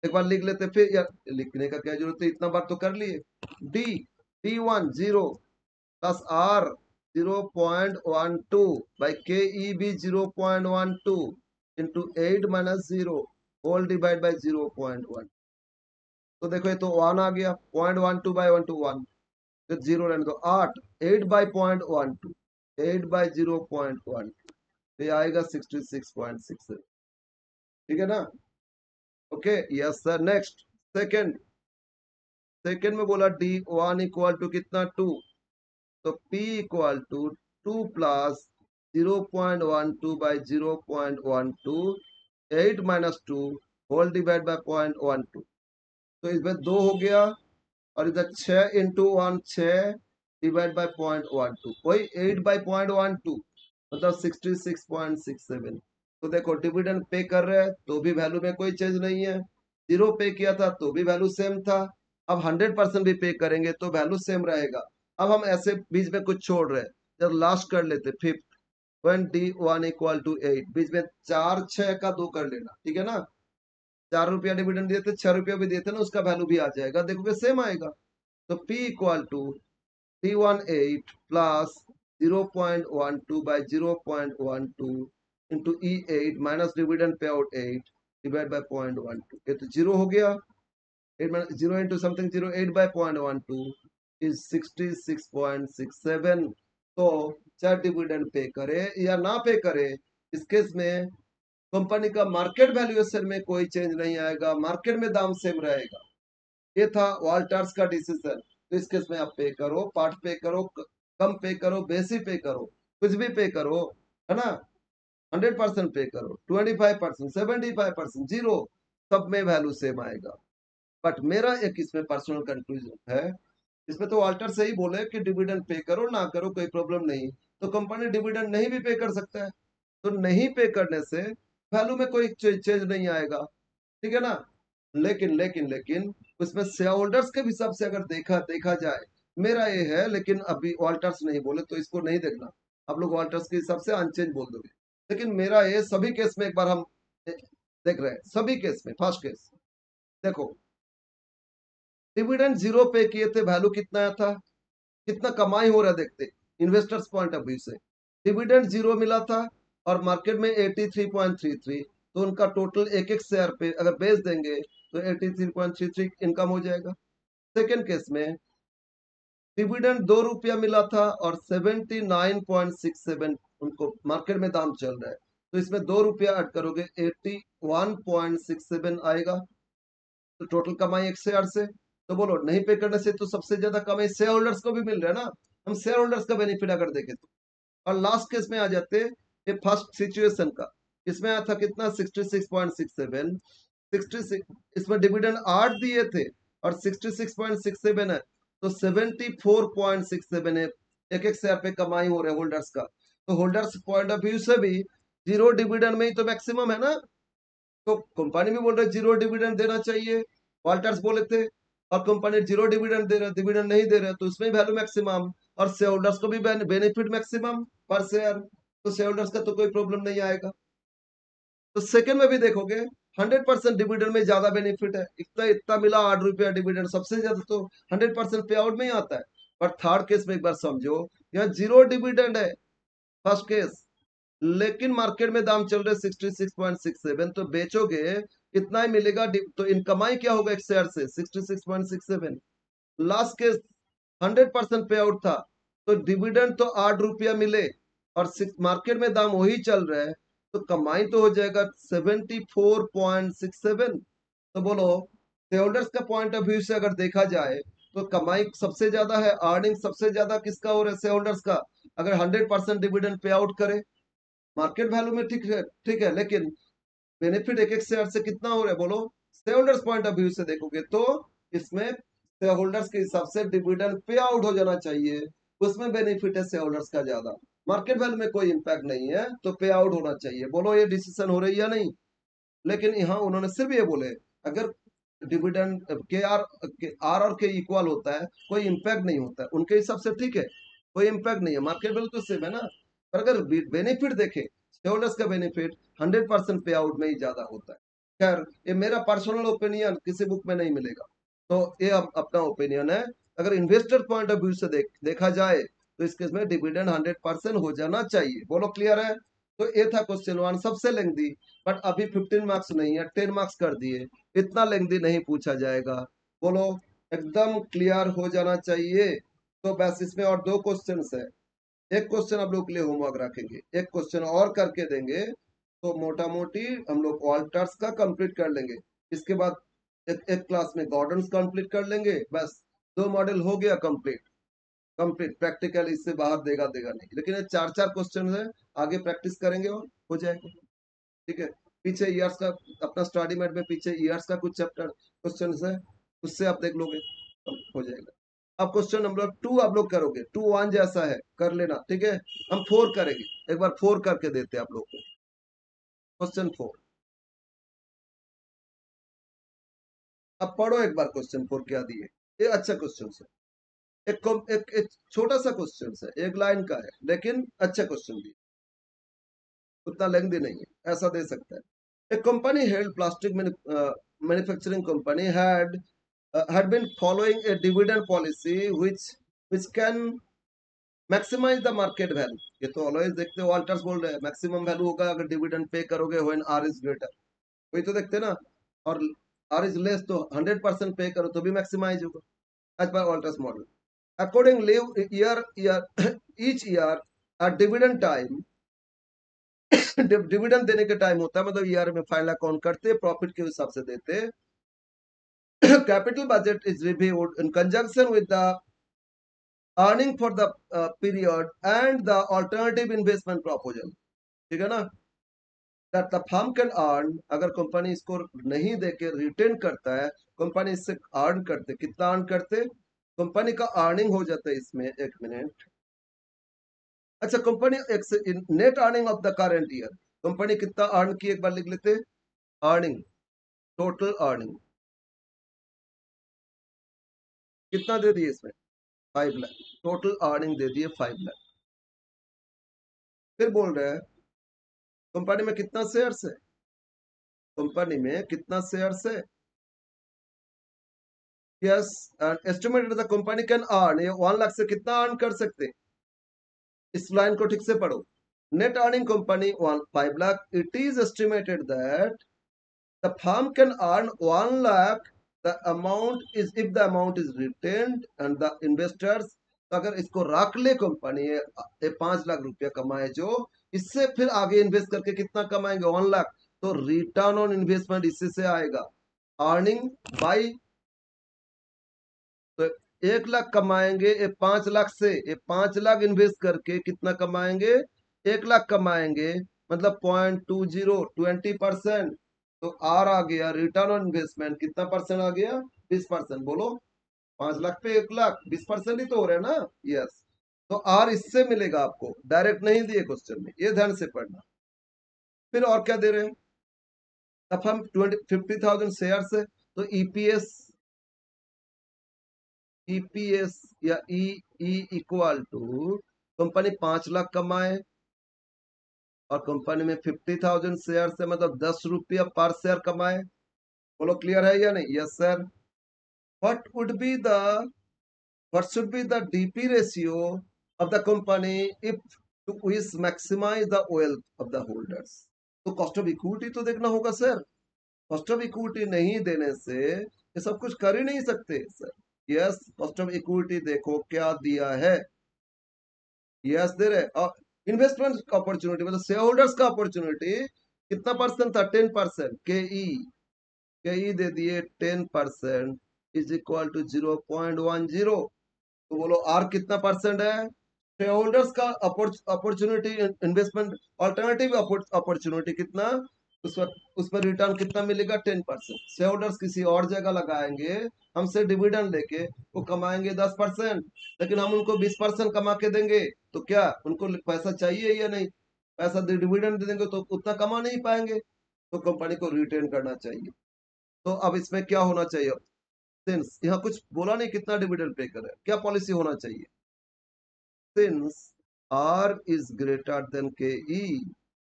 एक बार लिख लेते, फिर यार लिखने का क्या जरूरत है, इतना बार तो कर लिए। d d1 0 plus r 0.12 by K E भी 0.12 into 8 minus 0 whole divide by 0.1। तो देखो ये तो 1 आ गया, 0.12 बाई 1 टू 1, तो 0 रहने दो। 8 8 बाई 0.12, 8 बाई 0.1, ये आएगा 66.6। ठीक है ना। Okay. Yes sir. Next second, second में बोला D1 इक्वल टू कितना 2, तो P equal to 2 plus 0.12 by 0.12, 8 minus 2 whole divide by 0.12, तो इसमें 2 हो गया, और इधर 6 इंटू 1 6 डिवाइड बाय 0.12, वही 8 बाई 0.12, मतलब 66.67। तो देखो डिविडेंड पे कर रहे हैं तो भी वैल्यू में कोई चेंज नहीं है, जीरो पे किया था तो भी वैल्यू सेम था, अब 100% भी पे करेंगे तो वैल्यू सेम रहेगा। अब हम ऐसे बीच में कुछ छोड़ रहे हैं, जब लास्ट कर लेते fifth, when d1 equal to 8, बीच में 4 6 का 2 कर लेना। ठीक है ना। 4 रुपया डिविडेंड दिए थे, 6 रुपया भी दिए थे ना, उसका वैल्यू भी आ जाएगा, देखोगे सेम आएगा। तो P equal to 318 plus 0.12 by 0.12 into E8 minus dividend payout 8 divided by 0.12, ये तो 0 हो गया। 0 into something 0, 8 by 0.12 is 66.67। तो चाहे डिविडेंड पे करे या ना पे करे, इस केस में कंपनी का मार्केट वैल्यूएशन में कोई चेंज नहीं आएगा, मार्केट में दाम सेम रहेगा। ये था वाल्टर्स का डिसीजन। तो इस केस में आप पे करो, पार्ट पे करो, कम पे करो, बेसी पे करो, कुछ भी पे करो, है ना, 100% पे करो, 25%, 75%, जीरो, सब में वैल्यू सेम आएगा। बट मेरा एक इसमें पर्सनल कंक्लूजन है, इसमें तो वाल्टर से ही बोले कि डिविडेंड पे करो ना करो कोई प्रॉब्लम नहीं, तो कंपनी डिविडेंड नहीं भी पे कर सकता है, तो नहीं पे करने से वैल्यू में कोई चेंज नहीं आएगा, ठीक है ना। लेकिन लेकिन लेकिन उसमें शेयर होल्डर्स के हिसाब से अगर देखा देखा जाए, मेरा ये है, लेकिन अभी वाल्टर्स नहीं बोले तो इसको नहीं देखना, आप लोग वाल्टर्स के हिसाब से अनचेंज बोल दोगे, लेकिन मेरा ये सभी केस में एक बार हम देख रहे हैं, सभी केस में। फर्स्ट केस देखो, डिविडेंड 0 पे किए थे, वैल्यू कितना आया था, कितना कमाई हो रहा है, देखते इन्वेस्टर्स पॉइंट ऑफ व्यू से। डिविडेंड 0 मिला था और मार्केट में 83.33, तो उनका टोटल एक एक शेयर पे अगर बेच देंगे तो 83.33 इनकम हो जाएगा। सेकेंड केस में डिविडेंड 2 रुपया मिला था और 79.67 उनको मार्केट में दाम चल रहा है, तो इसमें 2 रुपया ऐड करोगे 81.67 आएगा, तो टोटल कमाई एक शेयर से। तो बोलो नहीं पे करने से तो सबसे ज्यादा कमाई शेयर होल्डर्स को भी मिल रहा है ना, हम शेयर होल्डर्स का बेनिफिट अगर देखें तो। और लास्ट केस में आ जाते ये फर्स्ट सिचुएशन का, इसमें आया था कितना 66.67, 66, इसमें डिविडेंड 8 दिए थे और 66.67 है, तो 74.67 है, एक एक शेयर पे कमाई हो रहा है होल्डर्स का। तो होल्डर्स पॉइंट ऑफ व्यू से भी जीरो डिविडेंड में ही तो मैक्सिमम है ना, तो कंपनी भी बोल रहे जीरो डिविडेंड देना चाहिए, वाल्टर्स बोले थे, और कंपनी जीरो डिविडेंड दे रहे, डिविडेंड नहीं दे रहे, तो इसमें वैल्यू मैक्सिमम, और शेयर होल्डर्स को भी बेनिफिट मैक्सिमम पर शेयर, तो शेयर होल्डर्स का तो कोई प्रॉब्लम नहीं आएगा। तो सेकंड में भी देखोगे 100% डिविडेंड में ज्यादा बेनिफिट है, इतना इतना मिला 8 रुपया डिविडेंड, सबसे ज्यादा तो 100% पे आउट में ही आता है। पर थर्ड केस में एक बार समझो, यहाँ जीरो डिविडेंड है फर्स्ट केस, लेकिन मार्केट में दाम चल रहे 66.67, तो बेचोगे इतना ही मिलेगा, तो इनकमाई क्या होगा एक शेयर से 66.67। लास्ट केस 100% पे आउट था, तो डिविडेंड तो 8 रुपया मिले और मार्केट में दाम वही चल रहा है, तो कमाई तो हो जाएगा 74.67। तो बोलो शेयर होल्डर्स का पॉइंट ऑफ व्यू से अगर देखा जाए तो कमाई सबसे ज्यादा है, अर्निंग सबसे ज्यादा किसका हो रहा है, शेयर होल्डर्स का, अगर 100% डिविडेंड पे आउट करे। मार्केट वैल्यू में ठीक है, ठीक है, लेकिन बेनिफिट एक एक शेयर से कितना हो रहा है बोलो, share holders point of view से देखोगे तो इसमें शेयर होल्डर्स के हिसाब से डिविडेंड पे आउट हो जाना चाहिए, उसमें बेनिफिट है शेयर होल्डर्स का ज्यादा, मार्केट वैल्यू में कोई इंपैक्ट नहीं है, तो पे आउट होना चाहिए। बोलो ये डिसीजन हो रही है या नहीं। लेकिन यहाँ उन्होंने सिर्फ ये बोले अगर डिविडेंड के आर और के इक्वल होता है कोई इंपैक्ट नहीं होता है, उनके हिसाब से ठीक है, कोई इंपैक्ट नहीं है, मार्केट वैल्यू तो सेम है ना। पर अगर बेनिफिट देखे, शेयरहोल्डर्स का बेनिफिट 100% पे आउट में ही ज्यादा होता है। खैर ये मेरा पर्सनल ओपिनियन, किसी बुक में नहीं मिलेगा, तो ये अपना ओपिनियन है। अगर इन्वेस्टर पॉइंट ऑफ व्यू से देखा जाए तो इस केस में डिविडेंड 100% हो जाना चाहिए। बोलो क्लियर है। तो ये था क्वेश्चन वन, सबसे लेंदी, बट अभी 15 मार्क्स नहीं है, 10 मार्क्स कर दिए, इतना लेंदी नहीं पूछा जाएगा। बोलो एकदम क्लियर हो जाना चाहिए। तो बस इसमें और दो क्वेश्चन है, एक क्वेश्चन आप लोग के लिए होमवर्क रखेंगे, एक क्वेश्चन और करके देंगे, तो मोटा मोटी हम लोग ऑल्टर्स का कंप्लीट कर लेंगे। इसके बाद एक क्लास में गॉर्डन्स कंप्लीट कर लेंगे, बस 2 मॉडल हो गया कंप्लीट। कंप्लीट प्रैक्टिकल इससे बाहर देगा देगा नहीं, लेकिन ये चार चार क्वेश्चन है, आगे प्रैक्टिस करेंगे और हो जाएगा, ठीक है। पीछे ईयर्स का अपना स्टडी मेट में पीछे ईयर्स का कुछ चैप्टर क्वेश्चन है, उससे आप देख लोगे तो हो जाएगा। अब क्वेश्चन नंबर 2 आप लोग करोगे, 2 1 जैसा है कर लेना, ठीक है। हम 4 करेंगे, एक बार 4 करके देते हैं आप लोग को। क्वेश्चन 4, अब पढ़ो एक बार क्वेश्चन 4 क्या दिए। ये अच्छा क्वेश्चन है, एक छोटा सा क्वेश्चन है, एक लाइन का है, लेकिन अच्छा क्वेश्चन दिया, उतना लेंथी नहीं है, ऐसा दे सकता है। A company held plastic manufacturing company had been following a dividend policy which can maximize the market value. ये तो ऑलवेज देखते हो, वाल्टर्स बोल रहे हैं मैक्सिमम वैल्यू होगा अगर डिविडेंड पे करोगे व्हेन आर इज ग्रेटर, वही तो देखते हैं ना। और आर इज लेस तो 100% पे करो तो भी मैक्सिमाइज होगा as per Walters model. Accordingly year year each year at dividend time, dividend देने के टाइम होता है मतलब ईयर में फाइनल अकाउंट करते प्रॉफिट के हिसाब से देते। Capital budget is reviewed in conjunction with the earning for the period and the alternative investment proposal, ठीक है ना। That the firm can earn, अगर कंपनी इसको नहीं देके रिटेन करता है, कंपनी इससे अर्न करते, कितना अर्न करते, कंपनी का अर्निंग हो जाता है इसमें, एक मिनट। अच्छा, company net earning of the current year, company कितना अर्न की एक बार लिख लेते। अर्निंग, टोटल अर्निंग कितना दे दिए इसमें, 5 लाख, टोटल अर्निंग दे दिए 5 लाख। फिर बोल रहे हैं कंपनी में कितना शेयर्स है, कंपनी में कितना शेयर्स है। Yes, estimated the company can earn, ये 1 लाख से कितना अर्न कर सकते, इस लाइन को ठीक से पढ़ो। Net earning company 5 lakh, it is estimated that the firm can earn 1 lakh, the amount is if the amount is retained and the investors, तो अगर इसको रख ले कंपनी, ये 5 लाख रुपया कमाए जो, इससे फिर आगे इन्वेस्ट करके कितना कमाएंगे 1 लाख, तो रिटर्न ऑन इन्वेस्टमेंट इससे से आएगा। अर्निंग बाई, तो 1 लाख कमाएंगे, ये 5 लाख से, ये 5 लाख इन्वेस्ट करके कितना कमाएंगे, 1 लाख कमाएंगे, मतलब 0.20, 20%। तो आर आ गया, रिटर्न ऑन इन्वेस्टमेंट कितना परसेंट आ गया, 20%। बोलो 5 लाख पे 1 लाख 20% ही तो हो रहा है ना। यस, तो आर इससे मिलेगा आपको, डायरेक्ट नहीं दिए क्वेश्चन में, ये ध्यान से पढ़ना। फिर और क्या दे रहे हैं, अब हम 50,000 शेयर है, तो ईपीएस, ईपीएस या E equal to, company 5 lakh कमाए और कंपनी में 50,000 शेयर से मतलब 10 रुपया पर शेयर कमाए। बोलो क्लियर है या नहीं। Yes sir. what would be the what should be the DP ratio of the company if to is maximize the wealth of the holders। तो कॉस्ट ऑफ इक्विटी तो देखना होगा सर, कॉस्ट ऑफ इक्विटी नहीं देने से ये सब कुछ कर ही नहीं सकते sir. Yes, cost of equity देखो क्या दिया है। यस दे रहे, और इन्वेस्टमेंट अपॉर्चुनिटी मतलब शेयर होल्डर्स का अपॉर्चुनिटी कितना परसेंट था, 10%। के ई दे दिए 10% इज इक्वल टू 0.10। तो बोलो आर कितना परसेंट है, शेयर होल्डर्स का अपॉर्चुनिटी इन्वेस्टमेंट अल्टरनेटिव अपॉर्चुनिटी कितना, उस पर रिटर्न कितना मिलेगा, 10%। शेयर होल्डर्स किसी और जगह लगाएंगे, हमसे डिविडेंड लेके वो कमाएंगे 10%, लेकिन हम उनको 20% कमा के देंगे, तो क्या उनको पैसा चाहिए या नहीं, पैसा डिविडेंड देंगे तो उतना कमा नहीं पाएंगे, तो कंपनी को रिटेन करना चाहिए। तो अब इसमें क्या होना चाहिए, सिंस यहाँ कुछ बोला नहीं कितना डिविडेंड पे करे, क्या पॉलिसी होना चाहिए, since R is greater than K E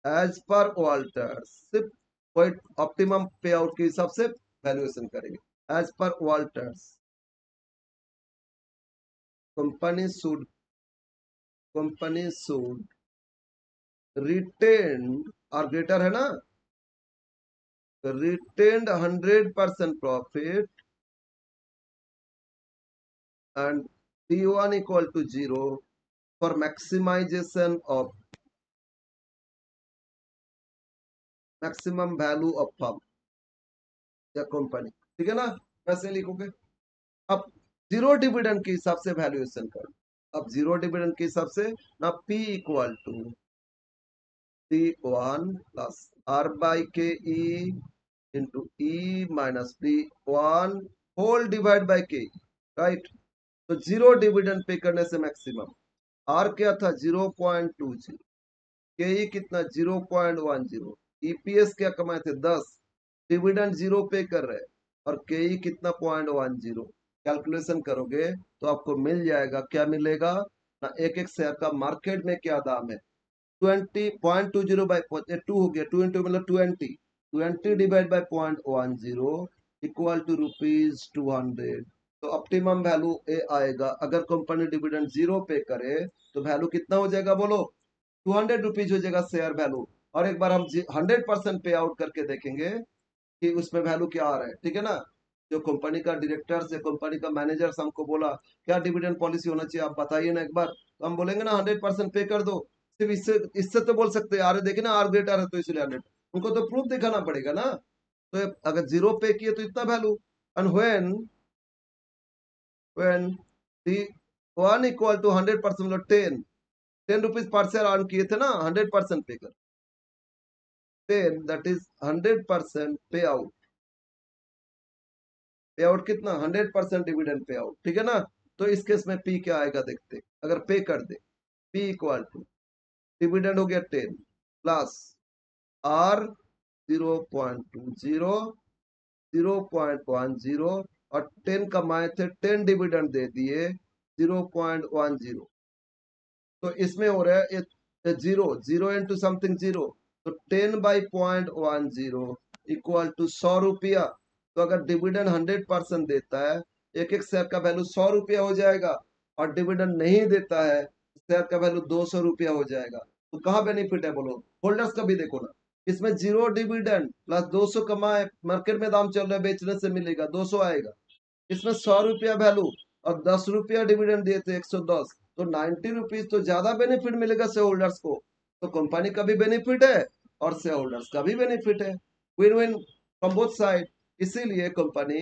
as per Walters, सिर्फ कोई ऑप्टिमम पे आउट के हिसाब से वैल्यूएशन करेंगे। As per Walters company should retain, और ग्रेटर है ना, रिटेन्ड 100% प्रॉफिट and T1 equal to 0 for maximization of maximum value of firm या कंपनी, ठीक है ना, वैसे लिखोगे। अब जीरो डिविडेंड के हिसाब से वैल्यूएशन करो, अब जीरो डिविडेंड के हिसाब से ना P equal to T1 plus R by K E into E minus T1 whole divide by K, right. तो जीरो डिविडेंड पे करने से मैक्सिमम, आर क्या था 0.20, के ई कितना 0.10, ईपीएस क्या कमाए थे 10, डिविडेंड 0 पे कर रहे, और के ई कितना 0.10, कैलकुलेशन करोगे तो आपको मिल जाएगा, क्या मिलेगा ना, एक एक शेयर का मार्केट में क्या दाम है, 20.20 बाई 2 हो गया, 2 इंटू मतलब 20, 20 डिवाइड बाय 0.10 इक्वल टू ₹200। तो ऑप्टिमम वैल्यू ए आएगा। अगर कंपनी डिविडेंड 0 पे करे तो वैल्यू कितना हो जाएगा बोलो? ₹200 हो जाएगा शेयर वैल्यू। और एक बार हम 100% पे आउट करके देखेंगे कि उसमें वैल्यू क्या आ रहा है, ठीक है ना? जो कंपनी का डायरेक्टर्स या कंपनी का मैनेजर्स हमको बोला क्या डिविडेंड पॉलिसी होना चाहिए, आप बताइए ना एक बार। तो हम बोलेंगे ना 100% पे कर दो। सिर्फ इससे इससे तो बोल सकते हैं, अरे देखिए ना आर ग्रेटर है तो इसलिए 100। उनको तो प्रूफ दिखाना पड़ेगा ना। तो अगर 0 पे किए तो इतना value. And when D 1 equal to 100% मतलब 10 रुपीज पर शेयर अर्न किए थे ना, 100% पे कर 10, दैट इज 100% पे आउट। पे आउट कितना? 100% डिविडेंड पे आउट, ठीक है ना? तो इस केस में पी क्या आएगा देखते। अगर पे कर दे, पी इक्वल टू डिविडेंड हो गया 10 प्लस आर 0.20 0.10 और 10 कमाए थे, 10 डिविडेंड दे दिए 0.10। तो इसमें हो रहा है zero, zero into something zero, तो 10/0.10 इक्वल टू 100 रुपया। तो अगर डिविडेंड 100% देता है, एक एक शेयर का वैल्यू 100 रुपया हो जाएगा। और डिविडेंड नहीं देता है, शेयर का वैल्यू 200 रुपया हो जाएगा। तो कहाँ बेनिफिट है बोलो? होल्डर्स का भी देखो ना। इसमें 0 डिविडेंड प्लस 200 कमाए, मार्केट में दाम चल रहा है, बेचने से मिलेगा 200 आएगा। इसमें 100 रुपया वैल्यू और 10 रुपया डिविडेंड दिए थे 110, तो 90 रुपीज तो ज्यादा बेनिफिट मिलेगा शेयर होल्डर्स को। तो कंपनी का भी बेनिफिट है और शेयर होल्डर्स का भी बेनिफिट है। Win win from both side. इसीलिए कंपनी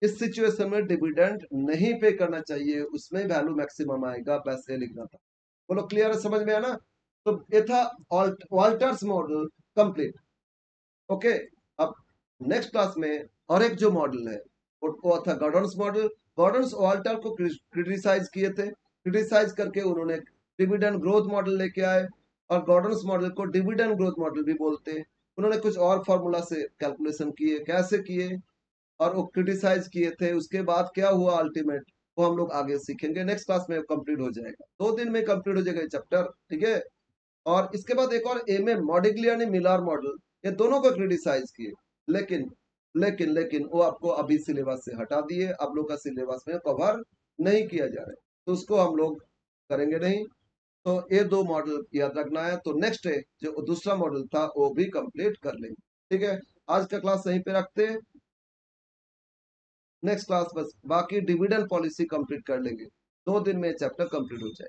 इस सिचुएशन में डिविडेंड नहीं पे करना चाहिए, उसमें वैल्यू मैक्सिमम आएगा, पैसे लिखना था। बोलो क्लियर है, समझ में आया ना? तो ये था वाल्टर्स मॉडल कंप्लीट। ओके। अब नेक्स्ट क्लास में और एक जो मॉडल है वो था गॉर्डन्स मॉडल। गॉर्डन्स वाल्टर को क्रिटिसाइज किए थे, क्रिटिसाइज करके उन्होंने डिविडेंड ग्रोथ मॉडल लेके आए। और गॉर्डन्स मॉडल को डिविडेंड ग्रोथ मॉडल भी बोलते हैं। उन्होंने कुछ और फॉर्मूला से कैलकुलेशन किए, कैसे किए और वो क्रिटिसाइज किए थे, उसके बाद क्या हुआ अल्टीमेट, वो हम लोग आगे सीखेंगे। नेक्स्ट क्लास में कंप्लीट हो जाएगा, 2 दिन में कंप्लीट हो जाएगा ये चैप्टर, ठीक है? और इसके बाद एक और एम ए मॉडिग्लियानी मिलार मॉडल, ये दोनों को क्रिटिसाइज किए। लेकिन लेकिन वो आपको अभी सिलेबस से हटा दिए, आप लोग का सिलेबस में कवर नहीं किया जा रहा है, तो उसको हम लोग करेंगे नहीं। तो ये 2 मॉडल याद रखना है। तो नेक्स्ट है जो दूसरा मॉडल था वो भी कंप्लीट कर लेंगे, ठीक है? आज का क्लास यहीं पे रखते हैं। नेक्स्ट क्लास बस बाकी डिविडेंड पॉलिसी कंप्लीट कर लेंगे, 2 दिन में चैप्टर कंप्लीट हो जाए।